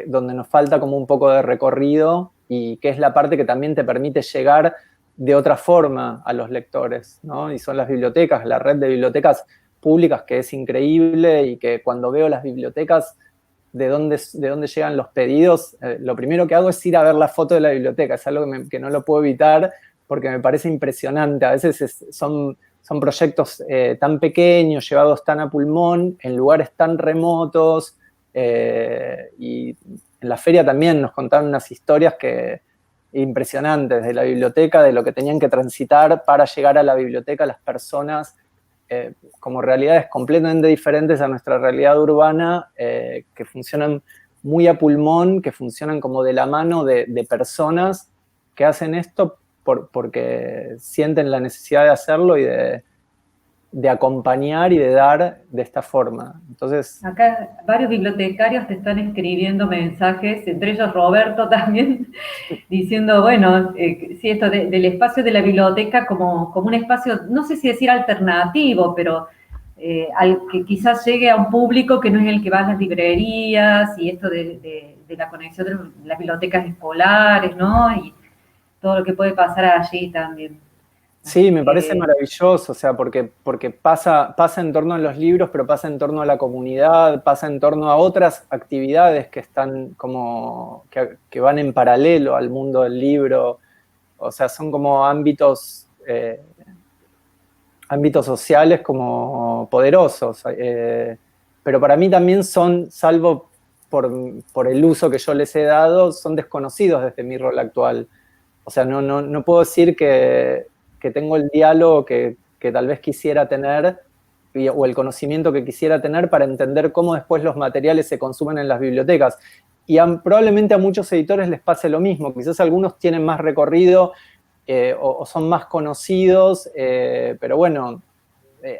donde nos falta como un poco de recorrido, y que es la parte que también te permite llegar de otra forma a los lectores, ¿no? Y son las bibliotecas, la red de bibliotecas públicas, que es increíble, y que cuando veo las bibliotecas de dónde llegan los pedidos, lo primero que hago es ir a ver la foto de la biblioteca. Es algo que no lo puedo evitar porque me parece impresionante. A veces son proyectos tan pequeños, llevados tan a pulmón, en lugares tan remotos, y en la feria también nos contaron unas historias impresionantes de la biblioteca, de lo que tenían que transitar para llegar a la biblioteca las personas, como realidades completamente diferentes a nuestra realidad urbana, que funcionan muy a pulmón, que funcionan como de la mano de personas que hacen esto porque sienten la necesidad de hacerlo y de acompañar y de dar de esta forma. Entonces, acá varios bibliotecarios te están escribiendo mensajes, entre ellos Roberto también, diciendo, bueno, sí, esto del espacio de la biblioteca como un espacio, no sé si decir alternativo, pero al que quizás llegue a un público que no es el que va a las librerías, y esto de la conexión de las bibliotecas escolares, ¿no? Y todo lo que puede pasar allí también. Sí, me parece maravilloso, o sea, porque pasa en torno a los libros, pero pasa en torno a la comunidad, pasa en torno a otras actividades que están como, que van en paralelo al mundo del libro. O sea, son como ámbitos sociales como poderosos, pero para mí también son, salvo por el uso que yo les he dado, son desconocidos desde mi rol actual. O sea, no puedo decir que tengo el diálogo que tal vez quisiera tener, o el conocimiento que quisiera tener para entender cómo después los materiales se consumen en las bibliotecas. Y probablemente a muchos editores les pase lo mismo. Quizás algunos tienen más recorrido o son más conocidos, pero bueno,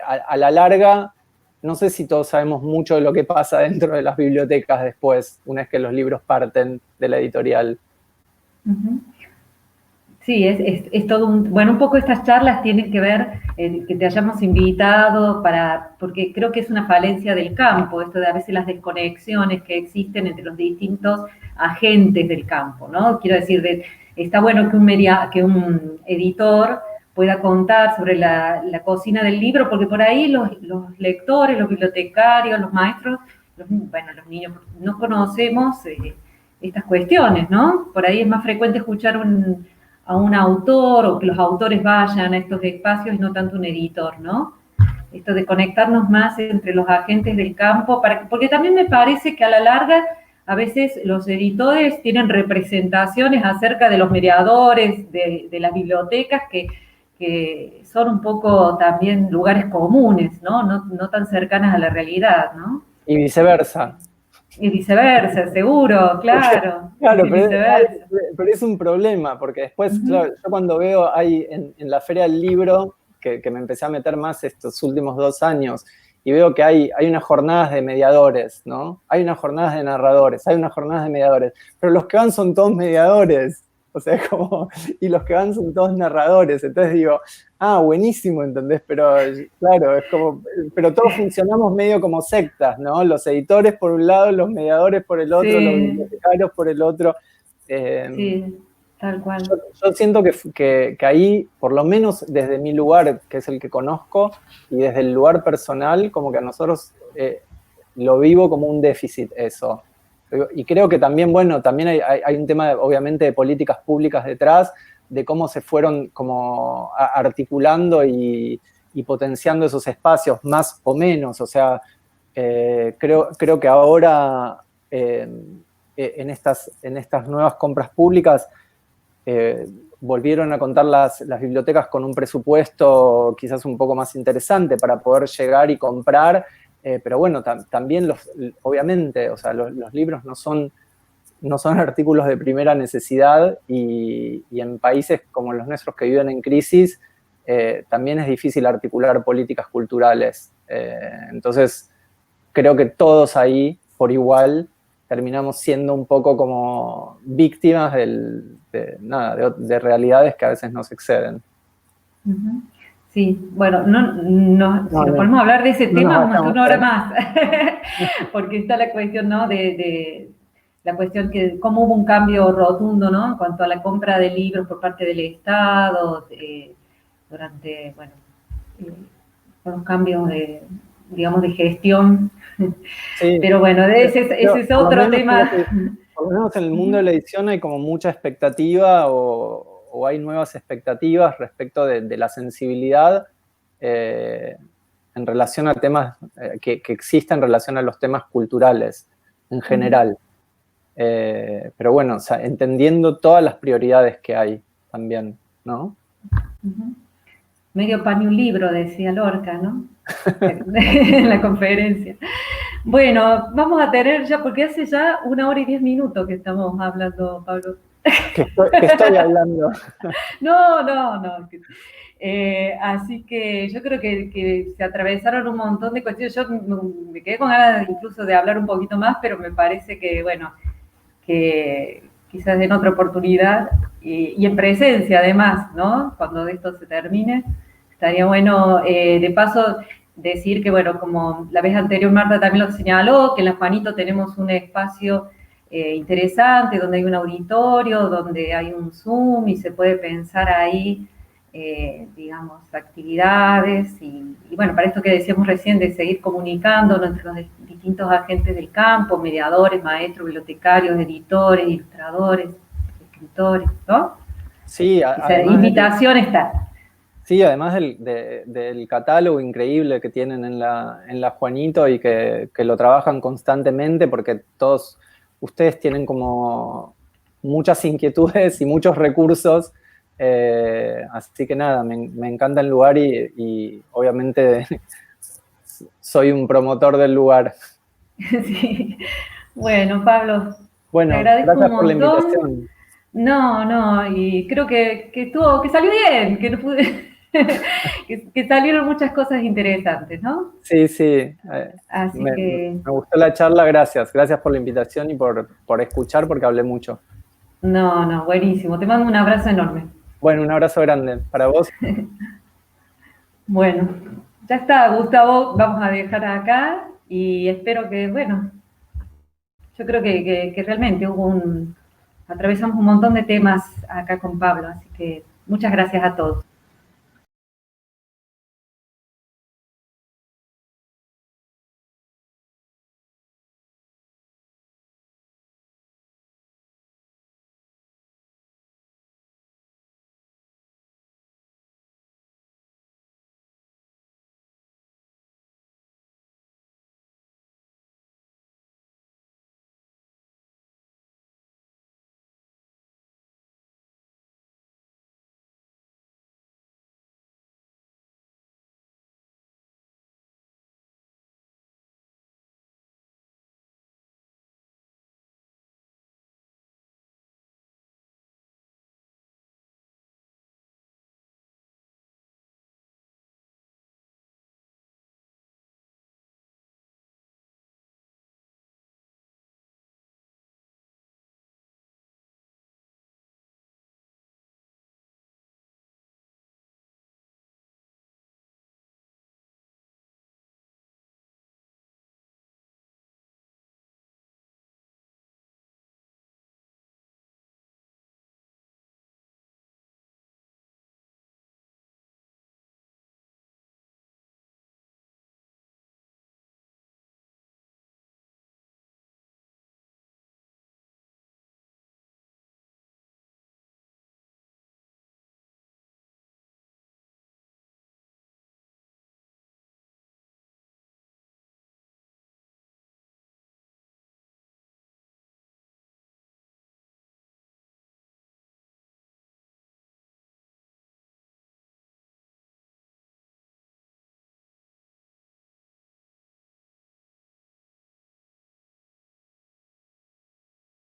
a la larga, no sé si todos sabemos mucho de lo que pasa dentro de las bibliotecas después, una vez que los libros parten de la editorial. Uh-huh. Sí, es todo bueno, un poco estas charlas tienen que ver, que te hayamos invitado porque creo que es una falencia del campo, esto de a veces las desconexiones que existen entre los distintos agentes del campo, ¿no? Quiero decir, está bueno que un editor pueda contar sobre la cocina del libro, porque por ahí los lectores, los bibliotecarios, los maestros, los niños, no conocemos estas cuestiones, ¿no? Por ahí es más frecuente escuchar a un autor, o que los autores vayan a estos espacios y no tanto un editor, ¿no? Esto de conectarnos más entre los agentes del campo, porque también me parece que a la larga a veces los editores tienen representaciones acerca de los mediadores de las bibliotecas que son un poco también lugares comunes, ¿no? No tan cercanas a la realidad, ¿no? Y viceversa. Y viceversa, seguro, claro. Claro, Y viceversa. pero es un problema, porque después, Ujú. claro, yo cuando veo ahí en la Feria del Libro, que me empecé a meter más estos últimos 2 años, y veo que hay unas jornadas de mediadores, ¿no? Hay unas jornadas de narradores, hay unas jornadas de mediadores, pero los que van son todos mediadores, o sea, es como, y los que van son todos narradores, entonces digo, buenísimo, ¿entendés? Pero claro, es como, pero todos funcionamos medio como sectas, ¿no? Los editores por un lado, los mediadores por el otro, los Sí, bibliotecarios por el otro. sí, tal cual. Yo siento que ahí, por lo menos desde mi lugar, que es el que conozco, y desde el lugar personal, como que a nosotros lo vivo como un déficit eso. Y creo que también, bueno, también hay un tema, obviamente, de políticas públicas detrás, de cómo se fueron como articulando y potenciando esos espacios, más o menos. O sea, creo que ahora, en estas nuevas compras públicas, volvieron a contar las bibliotecas con un presupuesto quizás un poco más interesante para poder llegar y comprar, pero bueno, también obviamente, o sea, los libros no son artículos de primera necesidad y en países como los nuestros que viven en crisis, también es difícil articular políticas culturales. Entonces, creo que todos ahí, por igual, terminamos siendo un poco como víctimas de realidades que a veces nos exceden. Ujú. Sí, bueno, si nos No, ponemos a hablar de ese no nos tema, vamos a hacer vayamos una hora ahí. más, porque está la cuestión, ¿no? La cuestión que cómo hubo un cambio rotundo, ¿no? En cuanto a la compra de libros por parte del Estado, durante, bueno, los cambios digamos, de gestión. Sí, Pero bueno, ese es por lo otro menos creo tema. que, por lo menos en el mundo de la edición hay como mucha expectativa o hay nuevas expectativas respecto de la sensibilidad en relación a temas que existen en relación a los temas culturales en general. Pero bueno, o sea, entendiendo todas las prioridades que hay también, ¿no? Medio pan y un libro, decía Lorca, ¿no? En la conferencia. Bueno, vamos a tener ya, porque hace ya 1 hora y 10 minutos que estamos hablando, Pablo. Que estoy hablando. No. Así que yo creo que se atravesaron un montón de cuestiones. Yo me quedé con ganas incluso de hablar un poquito más, pero me parece que, bueno, que quizás en otra oportunidad y en presencia además, ¿no? Cuando esto se termine, estaría bueno, de paso, decir que, bueno, como la vez anterior Marta también lo señaló, que en la Juanito tenemos un espacio interesante, donde hay un auditorio, donde hay un Zoom y se puede pensar ahí, digamos, actividades y bueno, para esto que decíamos recién de seguir comunicando entre los distintos agentes del campo, mediadores, maestros, bibliotecarios, editores, ilustradores, escritores, ¿no? Sí, Invitación está. Sí, además del catálogo increíble que tienen en la Juanito y que lo trabajan constantemente porque todos ustedes tienen como muchas inquietudes y muchos recursos, así que nada, me encanta el lugar y obviamente soy un promotor del lugar. Sí. Bueno, Pablo, Bueno, te agradezco un gracias por la montón. invitación. No, y creo que salió bien, que no pude, que salieron muchas cosas interesantes, ¿no? Sí, Así que, me gustó la charla, gracias por la invitación y por escuchar porque hablé mucho. no, buenísimo. Te mando un abrazo enorme. Bueno, un abrazo grande para vos. Bueno, ya está, Gustavo, vamos a dejar acá y espero que, bueno, yo creo que realmente atravesamos un montón de temas acá con Pablo, así que muchas gracias a todos.